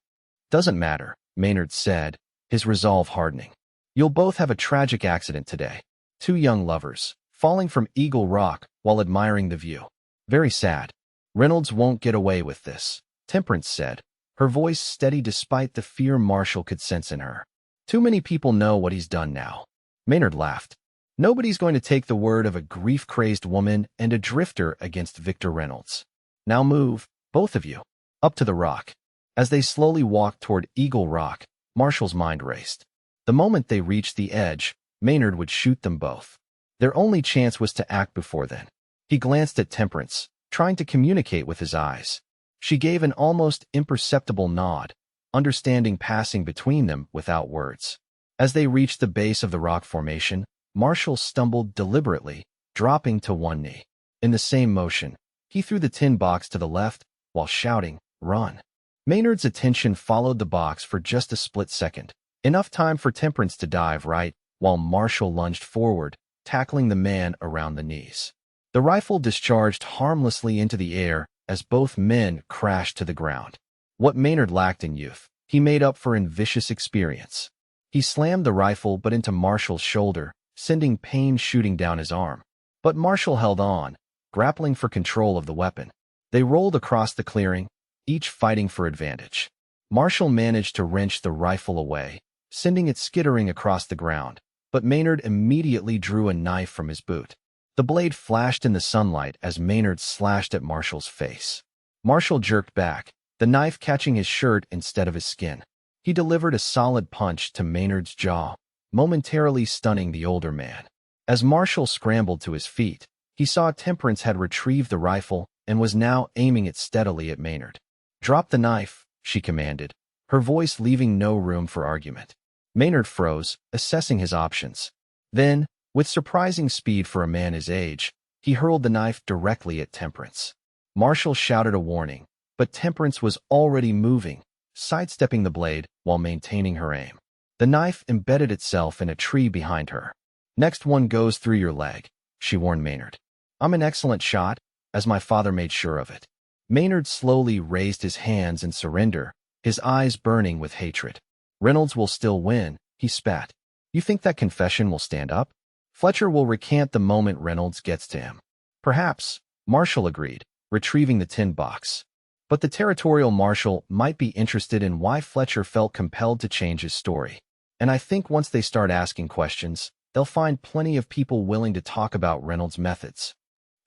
A: "Doesn't matter," Maynard said, his resolve hardening. "You'll both have a tragic accident today. 2 young lovers, falling from Eagle Rock while admiring the view. Very sad. Reynolds won't get away with this," Temperance said, her voice steady despite the fear Marshall could sense in her. "Too many people know what he's done now." Maynard laughed. "Nobody's going to take the word of a grief-crazed woman and a drifter against Victor Reynolds. Now move, both of you, up to the rock." As they slowly walked toward Eagle Rock, Marshall's mind raced. The moment they reached the edge, Maynard would shoot them both. Their only chance was to act before then. He glanced at Temperance, trying to communicate with his eyes. She gave an almost imperceptible nod, understanding passing between them without words. As they reached the base of the rock formation, Marshall stumbled deliberately, dropping to one knee. In the same motion, he threw the tin box to the left while shouting, "Run!" Maynard's attention followed the box for just a split second, enough time for Temperance to dive right, while Marshall lunged forward, tackling the man around the knees. The rifle discharged harmlessly into the air as both men crashed to the ground. What Maynard lacked in youth, he made up for in vicious experience. He slammed the rifle but into Marshall's shoulder, sending pain shooting down his arm. But Marshall held on, grappling for control of the weapon. They rolled across the clearing, each fighting for advantage. Marshall managed to wrench the rifle away, sending it skittering across the ground, but Maynard immediately drew a knife from his boot. The blade flashed in the sunlight as Maynard slashed at Marshall's face. Marshall jerked back, the knife catching his shirt instead of his skin. He delivered a solid punch to Maynard's jaw, momentarily stunning the older man. As Marshall scrambled to his feet, he saw Temperance had retrieved the rifle and was now aiming it steadily at Maynard. "Drop the knife," she commanded, her voice leaving no room for argument. Maynard froze, assessing his options. Then, with surprising speed for a man his age, he hurled the knife directly at Temperance. Marshall shouted a warning, but Temperance was already moving, sidestepping the blade while maintaining her aim. The knife embedded itself in a tree behind her. "Next one goes through your leg," she warned Maynard. "I'm an excellent shot, as my father made sure of it." Maynard slowly raised his hands in surrender, his eyes burning with hatred. "Reynolds will still win," he spat. "You think that confession will stand up? Fletcher will recant the moment Reynolds gets to him." "Perhaps," Marshall agreed, retrieving the tin box. But the territorial marshal might be interested in why Fletcher felt compelled to change his story. And I think once they start asking questions, they'll find plenty of people willing to talk about Reynolds' methods.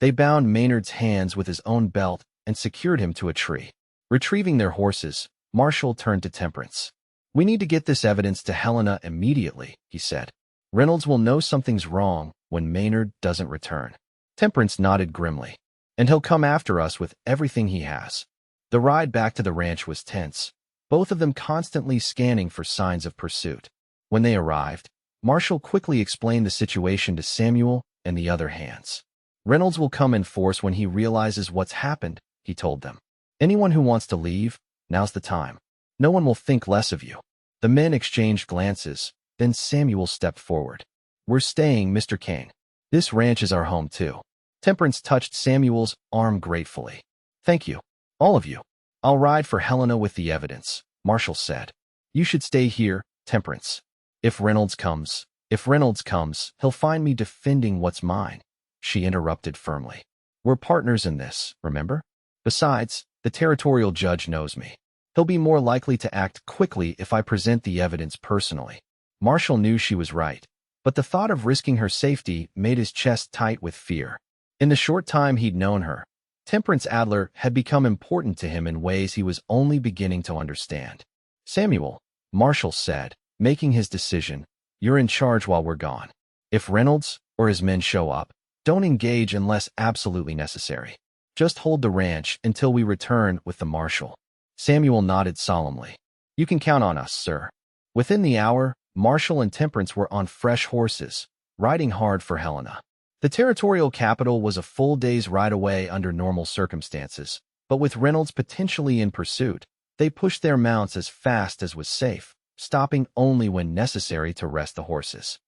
A: They bound Maynard's hands with his own belt and secured him to a tree. Retrieving their horses, Marshall turned to Temperance. "We need to get this evidence to Helena immediately," he said. "Reynolds will know something's wrong when Maynard doesn't return." Temperance nodded grimly. "And he'll come after us with everything he has." The ride back to the ranch was tense, both of them constantly scanning for signs of pursuit. When they arrived, Marshall quickly explained the situation to Samuel and the other hands. "Reynolds will come in force when he realizes what's happened," he told them. "Anyone who wants to leave, now's the time. No one will think less of you." The men exchanged glances, then Samuel stepped forward. "We're staying, Mr. Kane. This ranch is our home, too." Temperance touched Samuel's arm gratefully. "Thank you. All of you. I'll ride for Helena with the evidence," Marshall said. "You should stay here, Temperance. If Reynolds comes, he'll find me defending what's mine," she interrupted firmly. "We're partners in this, remember? Besides, the territorial judge knows me. He'll be more likely to act quickly if I present the evidence personally." Marshall knew she was right, but the thought of risking her safety made his chest tight with fear. In the short time he'd known her, Temperance Adler had become important to him in ways he was only beginning to understand. "Samuel," Marshall said, making his decision, "you're in charge while we're gone. If Reynolds or his men show up, don't engage unless absolutely necessary. Just hold the ranch until we return with the marshal." Samuel nodded solemnly. "You can count on us, sir." Within the hour, Marshall and Temperance were on fresh horses, riding hard for Helena. The territorial capital was a full day's ride away under normal circumstances, but with Reynolds potentially in pursuit, they pushed their mounts as fast as was safe, stopping only when necessary to rest the horses.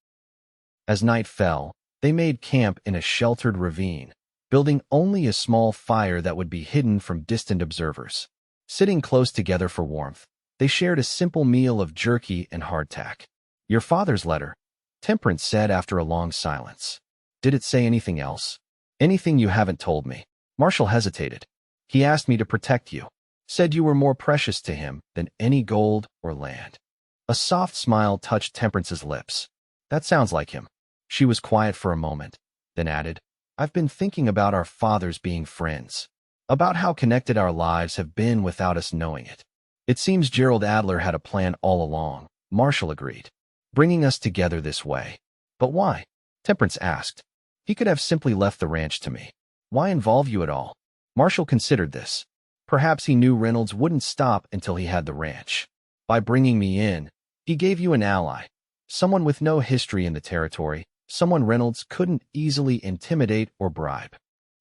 A: As night fell, they made camp in a sheltered ravine, building only a small fire that would be hidden from distant observers. Sitting close together for warmth, they shared a simple meal of jerky and hardtack. "Your father's letter," Temperance said after a long silence. "Did it say anything else? Anything you haven't told me?" Marshall hesitated. "He asked me to protect you. Said you were more precious to him than any gold or land." A soft smile touched Temperance's lips. "That sounds like him." She was quiet for a moment, then added, "I've been thinking about our fathers being friends. About how connected our lives have been without us knowing it." "It seems Gerald Adler had a plan all along," Marshall agreed. "Bringing us together this way." "But why?" Temperance asked. "He could have simply left the ranch to me. Why involve you at all?" Marshall considered this. Perhaps he knew Reynolds wouldn't stop until he had the ranch. "By bringing me in, he gave you an ally. Someone with no history in the territory, someone Reynolds couldn't easily intimidate or bribe.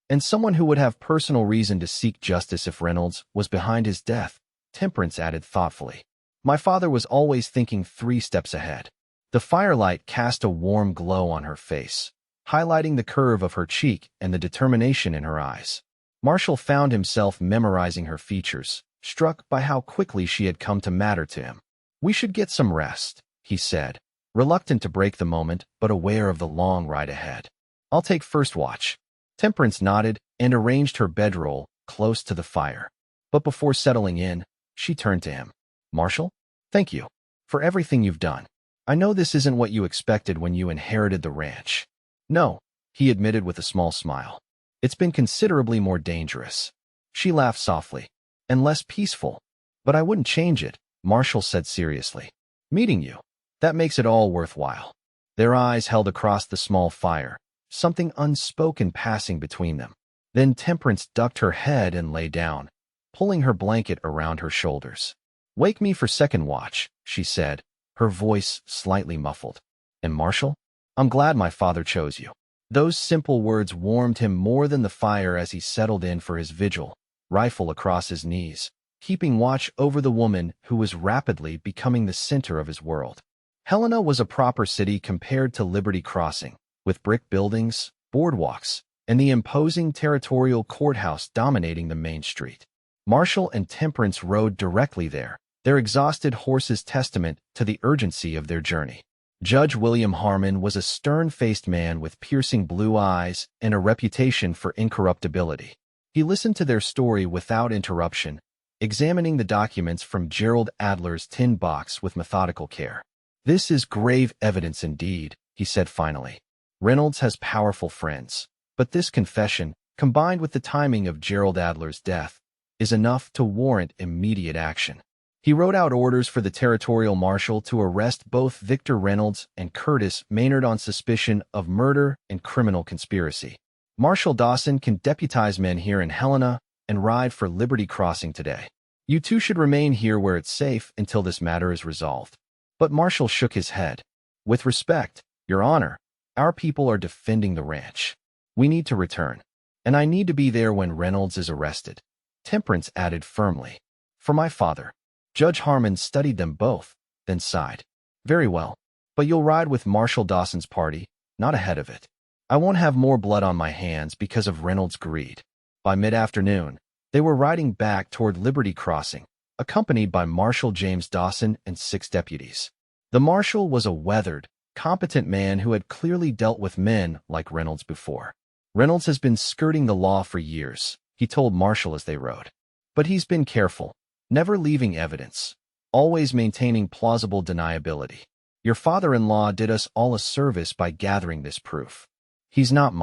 A: And someone who would have personal reason to seek justice if Reynolds was behind his death," Temperance added thoughtfully. "My father was always thinking 3 steps ahead." The firelight cast a warm glow on her face, highlighting the curve of her cheek and the determination in her eyes. Marshall found himself memorizing her features, struck by how quickly she had come to matter to him. "We should get some rest," he said, reluctant to break the moment but aware of the long ride ahead. "I'll take first watch." Temperance nodded and arranged her bedroll close to the fire. But before settling in, she turned to him. "Marshall, thank you for everything you've done. I know this isn't what you expected when you inherited the ranch." "No," he admitted with a small smile. "It's been considerably more dangerous." She laughed softly. "And less peaceful. But I wouldn't change it. Marshall said seriously. Meeting you. That makes it all worthwhile. Their eyes held across the small fire, something unspoken passing between them. Then Temperance ducked her head and lay down, pulling her blanket around her shoulders. Wake me for second watch, she said, her voice slightly muffled. And Marshall? I'm glad my father chose you. Those simple words warmed him more than the fire as he settled in for his vigil, rifle across his knees, keeping watch over the woman who was rapidly becoming the center of his world. Helena was a proper city compared to Liberty Crossing, with brick buildings, boardwalks, and the imposing territorial courthouse dominating the main street. Marshall and Temperance rode directly there, their exhausted horses testament to the urgency of their journey. Judge William Harmon was a stern-faced man with piercing blue eyes and a reputation for incorruptibility. He listened to their story without interruption, examining the documents from Gerald Adler's tin box with methodical care. This is grave evidence indeed, he said finally. Reynolds has powerful friends, but this confession, combined with the timing of Gerald Adler's death, is enough to warrant immediate action. He wrote out orders for the territorial marshal to arrest both Victor Reynolds and Curtis Maynard on suspicion of murder and criminal conspiracy. Marshal Dawson can deputize men here in Helena and ride for Liberty Crossing today. You two should remain here where it's safe until this matter is resolved. But Marshall shook his head. With respect, Your Honor, our people are defending the ranch. We need to return, and I need to be there when Reynolds is arrested. Temperance added firmly. For my father. Judge Harmon studied them both, then sighed. Very well, but you'll ride with Marshal Dawson's party, not ahead of it. I won't have more blood on my hands because of Reynolds' greed. By mid-afternoon, they were riding back toward Liberty Crossing, accompanied by Marshal James Dawson and 6 deputies. The marshal was a weathered, competent man who had clearly dealt with men like Reynolds before. Reynolds has been skirting the law for years, he told Marshall as they rode. But he's been careful, never leaving evidence, always maintaining plausible deniability. Your father-in-law did us all a service by gathering this proof. He's not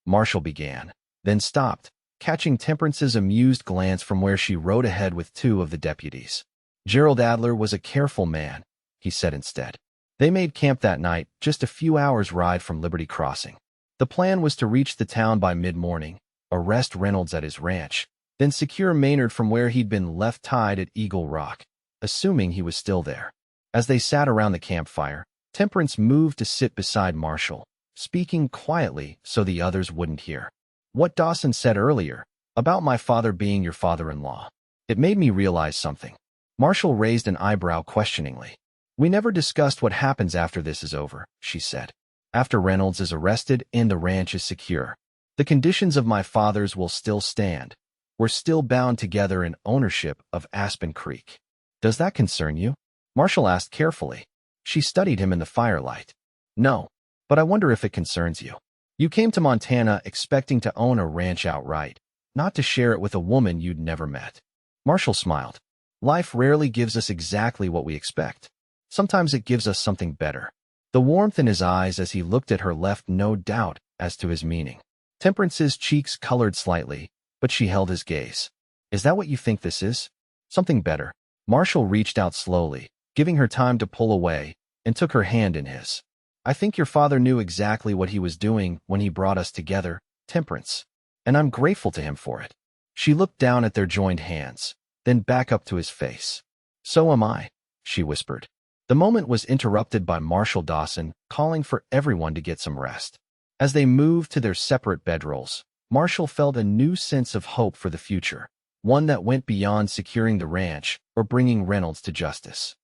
A: Marshall began, then stopped, catching Temperance's amused glance from where she rode ahead with 2 of the deputies. Gerald Adler was a careful man, he said instead. They made camp that night, just a few hours' ride from Liberty Crossing. The plan was to reach the town by mid-morning, arrest Reynolds at his ranch, then secure Maynard from where he'd been left tied at Eagle Rock, assuming he was still there. As they sat around the campfire, Temperance moved to sit beside Marshall, speaking quietly so the others wouldn't hear. What Dawson said earlier, about my father being your father-in-law, it made me realize something. Marshall raised an eyebrow questioningly. We never discussed what happens after this is over, she said. After Reynolds is arrested and the ranch is secure, the conditions of my father's will still stand. We're still bound together in ownership of Aspen Creek. Does that concern you? Marshall asked carefully. She studied him in the firelight. No, but I wonder if it concerns you. You came to Montana expecting to own a ranch outright, not to share it with a woman you'd never met. Marshall smiled. Life rarely gives us exactly what we expect. Sometimes it gives us something better. The warmth in his eyes as he looked at her left no doubt as to his meaning. Temperance's cheeks colored slightly, but she held his gaze. Is that what you think this is? Something better. Marshall reached out slowly, giving her time to pull away, and took her hand in his. I think your father knew exactly what he was doing when he brought us together, Temperance, and I'm grateful to him for it. She looked down at their joined hands, then back up to his face. So am I, she whispered. The moment was interrupted by Marshal Dawson calling for everyone to get some rest. As they moved to their separate bedrolls, Marshall felt a new sense of hope for the future, one that went beyond securing the ranch or bringing Reynolds to justice.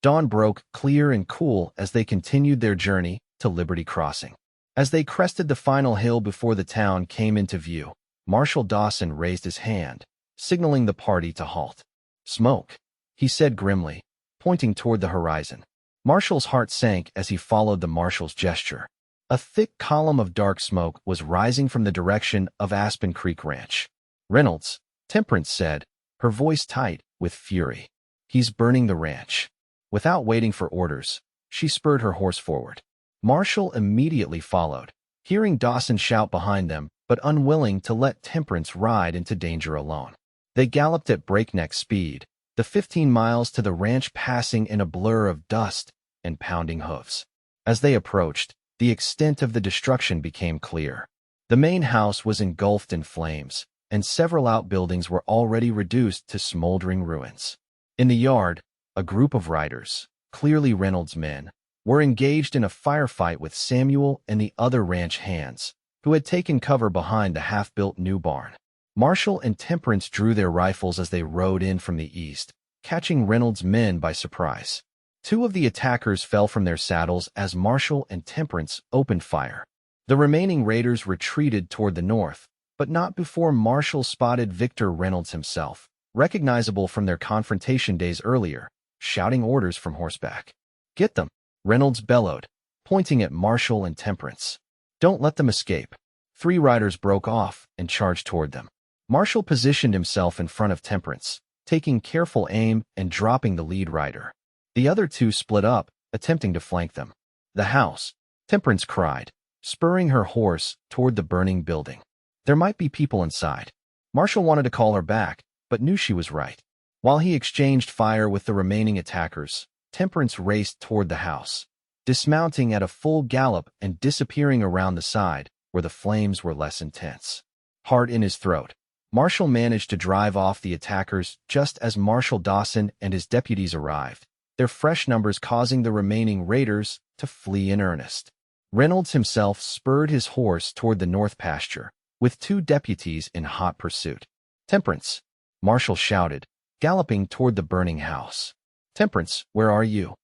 A: Dawn broke clear and cool as they continued their journey to Liberty Crossing. As they crested the final hill before the town came into view, Marshal Dawson raised his hand, signaling the party to halt. Smoke, he said grimly, pointing toward the horizon. Marshall's heart sank as he followed the marshal's gesture. A thick column of dark smoke was rising from the direction of Aspen Creek Ranch. Reynolds, Temperance said, her voice tight with fury. He's burning the ranch. Without waiting for orders, she spurred her horse forward. Marshall immediately followed, hearing Dawson shout behind them, but unwilling to let Temperance ride into danger alone. They galloped at breakneck speed, the 15 miles to the ranch passing in a blur of dust and pounding hooves. As they approached, the extent of the destruction became clear. The main house was engulfed in flames, and several outbuildings were already reduced to smoldering ruins. In the yard, a group of riders, clearly Reynolds' men, were engaged in a firefight with Samuel and the other ranch hands, who had taken cover behind the half-built new barn. Marshall and Temperance drew their rifles as they rode in from the east, catching Reynolds' men by surprise. Two of the attackers fell from their saddles as Marshall and Temperance opened fire. The remaining raiders retreated toward the north, but not before Marshall spotted Victor Reynolds himself, recognizable from their confrontation days earlier, shouting orders from horseback. "Get them!" Reynolds bellowed, pointing at Marshall and Temperance. "Don't let them escape." 3 riders broke off and charged toward them. Marshall positioned himself in front of Temperance, taking careful aim and dropping the lead rider. The other 2 split up, attempting to flank them. "The house!" Temperance cried, spurring her horse toward the burning building. There might be people inside. Marshall wanted to call her back, but knew she was right. While he exchanged fire with the remaining attackers, Temperance raced toward the house, dismounting at a full gallop and disappearing around the side where the flames were less intense. Heart in his throat, Marshall managed to drive off the attackers just as Marshal Dawson and his deputies arrived, their fresh numbers causing the remaining raiders to flee in earnest. Reynolds himself spurred his horse toward the north pasture, with 2 deputies in hot pursuit. "Temperance!" Marshall shouted, galloping toward the burning house. "Temperance, where are you?"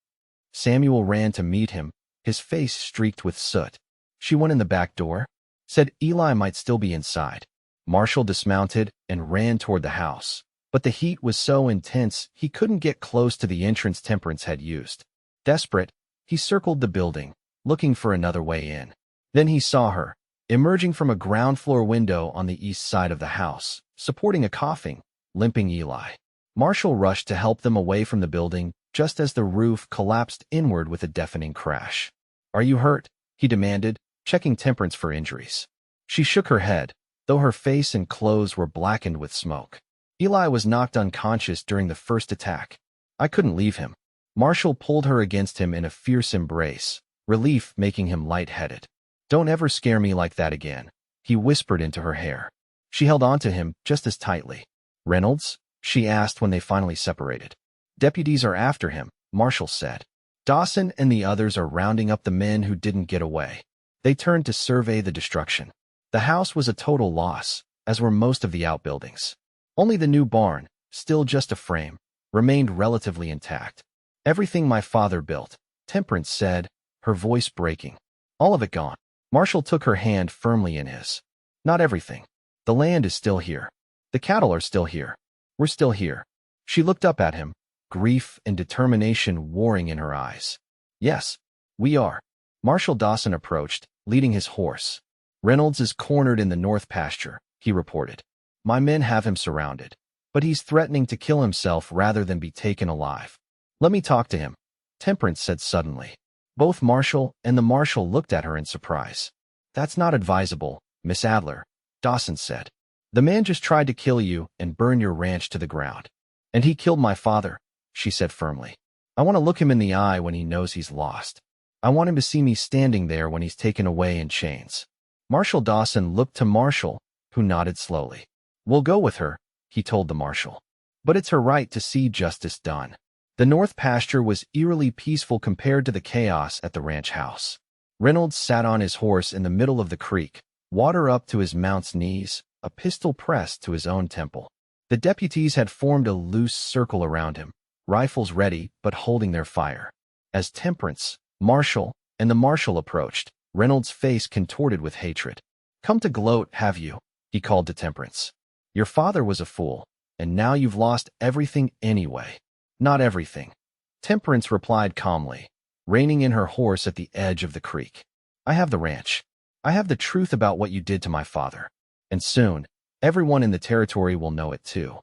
A: Samuel ran to meet him, his face streaked with soot. "She went in the back door," said Eli might still be inside. Marshall dismounted and ran toward the house, but the heat was so intense he couldn't get close to the entrance Temperance had used. Desperate, he circled the building, looking for another way in. Then he saw her, emerging from a ground-floor window on the east side of the house, supporting a coughing, limping Eli. Marshall rushed to help them away from the building just as the roof collapsed inward with a deafening crash. "Are you hurt?" he demanded, checking Temperance for injuries. She shook her head, though her face and clothes were blackened with smoke. "Eli was knocked unconscious during the first attack. I couldn't leave him." Marshall pulled her against him in a fierce embrace, relief making him lightheaded. "Don't ever scare me like that again," he whispered into her hair. She held onto him just as tightly. "Reynolds?" she asked when they finally separated. "Deputies are after him," Marshall said. "Dawson and the others are rounding up the men who didn't get away." They turned to survey the destruction. The house was a total loss, as were most of the outbuildings. Only the new barn, still just a frame, remained relatively intact. "Everything my father built," Temperance said, her voice breaking. "All of it gone." Marshall took her hand firmly in his. "Not everything. The land is still here. The cattle are still here. We're still here." She looked up at him, grief and determination warring in her eyes. "Yes, we are." Marshal Dawson approached, leading his horse. "Reynolds is cornered in the north pasture," he reported. "My men have him surrounded, but he's threatening to kill himself rather than be taken alive." "Let me talk to him," Temperance said suddenly. Both Marshall and the marshal looked at her in surprise. "That's not advisable, Miss Adler," Dawson said. "The man just tried to kill you and burn your ranch to the ground. And he killed my father," she said firmly. "I want to look him in the eye when he knows he's lost. I want him to see me standing there when he's taken away in chains." Marshal Dawson looked to Marshall, who nodded slowly. "We'll go with her," he told the marshal. "But it's her right to see justice done." The north pasture was eerily peaceful compared to the chaos at the ranch house. Reynolds sat on his horse in the middle of the creek, water up to his mount's knees, a pistol pressed to his own temple. The deputies had formed a loose circle around him, rifles ready but holding their fire. As Temperance, Marshall, and the marshal approached, Reynolds' face contorted with hatred. "Come to gloat, have you?" he called to Temperance. "Your father was a fool, and now you've lost everything anyway." "Not everything," Temperance replied calmly, reining in her horse at the edge of the creek. "I have the ranch. I have the truth about what you did to my father. And soon, everyone in the territory will know it too."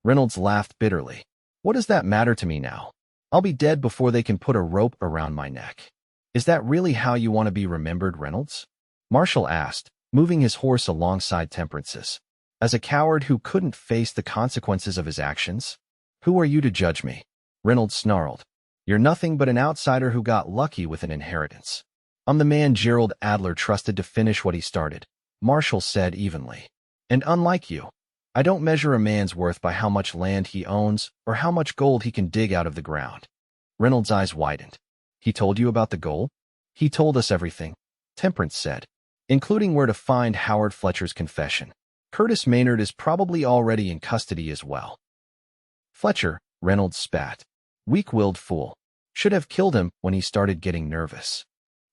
A: Reynolds laughed bitterly. "What does that matter to me now? I'll be dead before they can put a rope around my neck." "Is that really how you want to be remembered, Reynolds?" Marshall asked, moving his horse alongside Temperance's. "As a coward who couldn't face the consequences of his actions?" Who are you to judge me? Reynolds snarled. You're nothing but an outsider who got lucky with an inheritance. I'm the man Gerald Adler trusted to finish what he started, Marshall said evenly. And unlike you, I don't measure a man's worth by how much land he owns or how much gold he can dig out of the ground. Reynolds' eyes widened. He told you about the gold? He told us everything, Temperance said, including where to find Howard Fletcher's confession. Curtis Maynard is probably already in custody as well. Fletcher, Reynolds spat. Weak-willed fool. Should have killed him when he started getting nervous.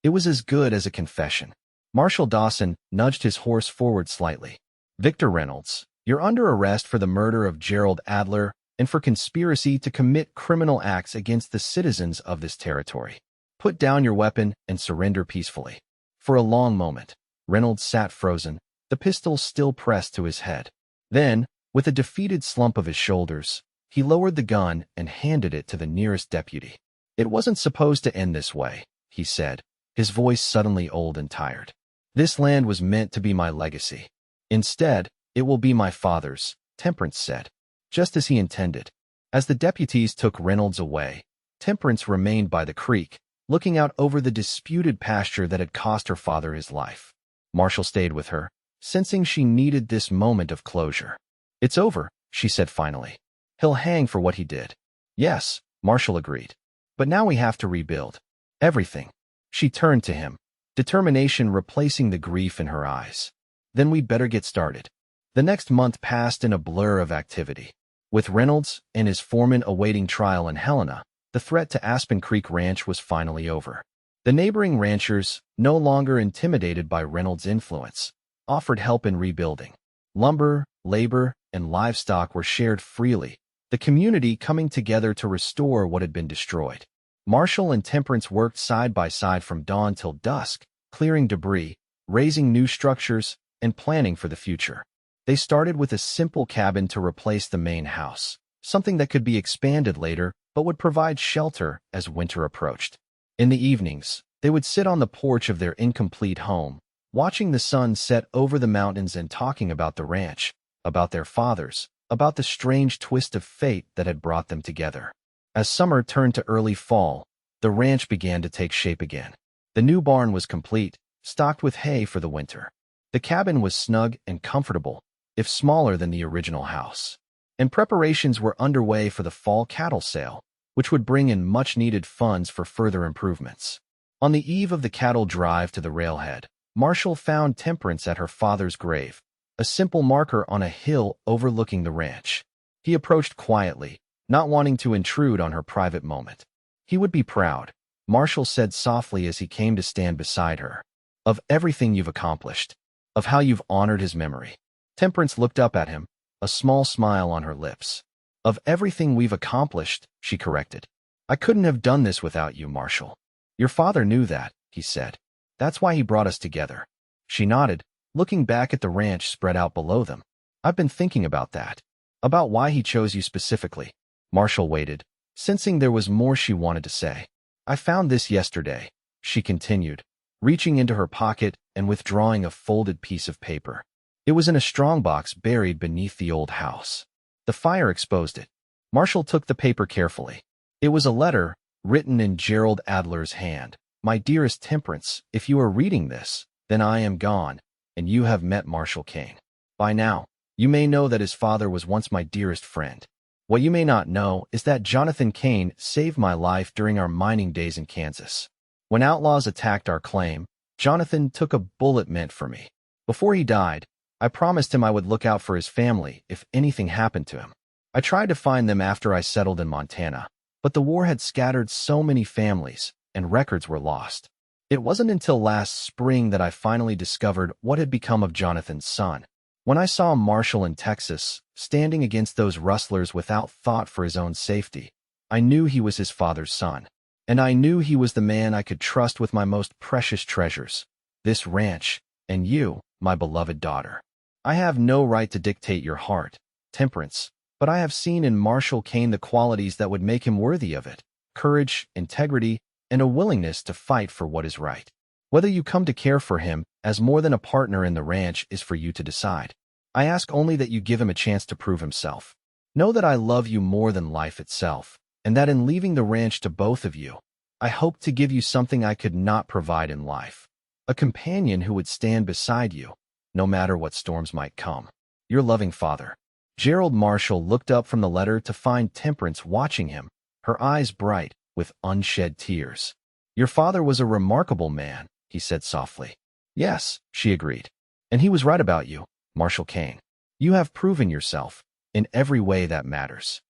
A: It was as good as a confession. Marshall Dawson nudged his horse forward slightly. Victor Reynolds, you're under arrest for the murder of Gerald Adler and for conspiracy to commit criminal acts against the citizens of this territory. Put down your weapon and surrender peacefully. For a long moment, Reynolds sat frozen, the pistol still pressed to his head. Then, with a defeated slump of his shoulders, he lowered the gun and handed it to the nearest deputy. It wasn't supposed to end this way, he said, his voice suddenly old and tired. This land was meant to be my legacy. Instead, it will be my father's, Temperance said, just as he intended. As the deputies took Reynolds away, Temperance remained by the creek, looking out over the disputed pasture that had cost her father his life. Marshall stayed with her, sensing she needed this moment of closure. It's over, she said finally. He'll hang for what he did. Yes, Marshall agreed. But now we have to rebuild. Everything. She turned to him, determination replacing the grief in her eyes. Then we'd better get started. The next month passed in a blur of activity. With Reynolds and his foreman awaiting trial in Helena, the threat to Aspen Creek Ranch was finally over. The neighboring ranchers, no longer intimidated by Reynolds' influence, offered help in rebuilding. Lumber, labor, and livestock were shared freely, the community coming together to restore what had been destroyed. Marshall and Temperance worked side by side from dawn till dusk, clearing debris, raising new structures, and planning for the future. They started with a simple cabin to replace the main house, something that could be expanded later but would provide shelter as winter approached. In the evenings, they would sit on the porch of their incomplete home, watching the sun set over the mountains and talking about the ranch, about their fathers, about the strange twist of fate that had brought them together. As summer turned to early fall, the ranch began to take shape again. The new barn was complete, stocked with hay for the winter. The cabin was snug and comfortable, if smaller than the original house. And preparations were underway for the fall cattle sale, which would bring in much-needed funds for further improvements. On the eve of the cattle drive to the railhead, Marshall found Temperance at her father's grave, a simple marker on a hill overlooking the ranch. He approached quietly, not wanting to intrude on her private moment. He would be proud, Marshall said softly as he came to stand beside her, of everything you've accomplished, of how you've honored his memory. Temperance looked up at him, a small smile on her lips. Of everything we've accomplished, she corrected. I couldn't have done this without you, Marshall. Your father knew that, he said. That's why he brought us together. She nodded, looking back at the ranch spread out below them. I've been thinking about that. About why he chose you specifically. Marshall waited, sensing there was more she wanted to say. I found this yesterday, she continued, reaching into her pocket and withdrawing a folded piece of paper. It was in a strongbox buried beneath the old house. The fire exposed it. Marshall took the paper carefully. It was a letter, written in Gerald Adler's hand. My dearest Temperance, if you are reading this, then I am gone, and you have met Marshall Kane. By now, you may know that his father was once my dearest friend. What you may not know is that Jonathan Kane saved my life during our mining days in Kansas. When outlaws attacked our claim, Jonathan took a bullet meant for me. Before he died, I promised him I would look out for his family if anything happened to him. I tried to find them after I settled in Montana, but the war had scattered so many families, and records were lost. It wasn't until last spring that I finally discovered what had become of Jonathan's son. When I saw Marshall in Texas, standing against those rustlers without thought for his own safety, I knew he was his father's son. And I knew he was the man I could trust with my most precious treasures, this ranch, and you, my beloved daughter. I have no right to dictate your heart, Temperance, but I have seen in Marshall Kane the qualities that would make him worthy of it: courage, integrity, and a willingness to fight for what is right. Whether you come to care for him as more than a partner in the ranch is for you to decide. I ask only that you give him a chance to prove himself. Know that I love you more than life itself, and that in leaving the ranch to both of you, I hope to give you something I could not provide in life. A companion who would stand beside you, no matter what storms might come. Your loving father. Gerald Marshall looked up from the letter to find Temperance watching him, her eyes bright with unshed tears. Your father was a remarkable man, he said softly. Yes, she agreed. And he was right about you, Marshall Kane. You have proven yourself, in every way that matters.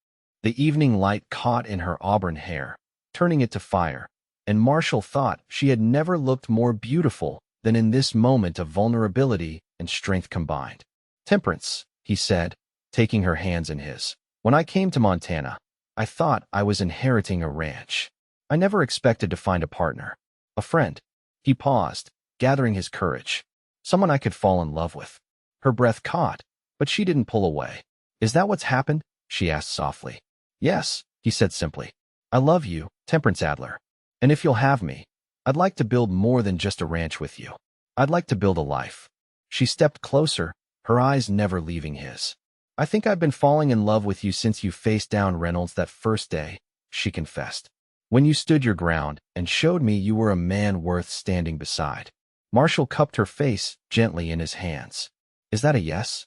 A: The evening light caught in her auburn hair, turning it to fire, and Marshall thought she had never looked more beautiful than in this moment of vulnerability and strength combined. Temperance, he said, taking her hands in his. When I came to Montana, I thought I was inheriting a ranch. I never expected to find a partner, a friend. He paused, gathering his courage. Someone I could fall in love with. Her breath caught, but she didn't pull away. Is that what's happened? She asked softly. Yes, he said simply. I love you, Temperance Adler. And if you'll have me, I'd like to build more than just a ranch with you. I'd like to build a life. She stepped closer, her eyes never leaving his. I think I've been falling in love with you since you faced down Reynolds that first day, she confessed. When you stood your ground and showed me you were a man worth standing beside. Marshall cupped her face gently in his hands. Is that a yes?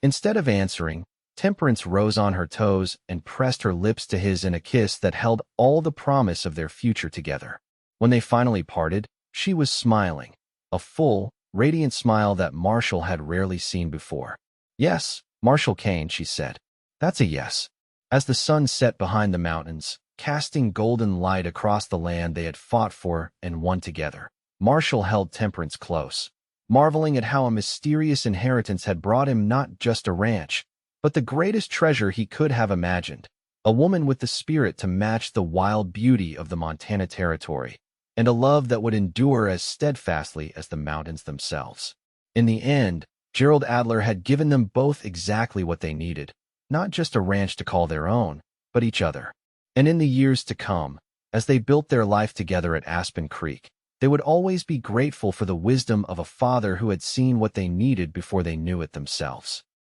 A: Instead of answering, Temperance rose on her toes and pressed her lips to his in a kiss that held all the promise of their future together. When they finally parted, she was smiling, a full, radiant smile that Marshall had rarely seen before. Yes, Marshall Kane, she said. That's a yes. As the sun set behind the mountains, casting golden light across the land they had fought for and won together, Marshall held Temperance close, marveling at how a mysterious inheritance had brought him not just a ranch, but the greatest treasure he could have imagined, a woman with the spirit to match the wild beauty of the Montana Territory, and a love that would endure as steadfastly as the mountains themselves. In the end, Gerald Adler had given them both exactly what they needed, not just a ranch to call their own, but each other. And in the years to come, as they built their life together at Aspen Creek, they would always be grateful for the wisdom of a father who had seen what they needed before they knew it themselves.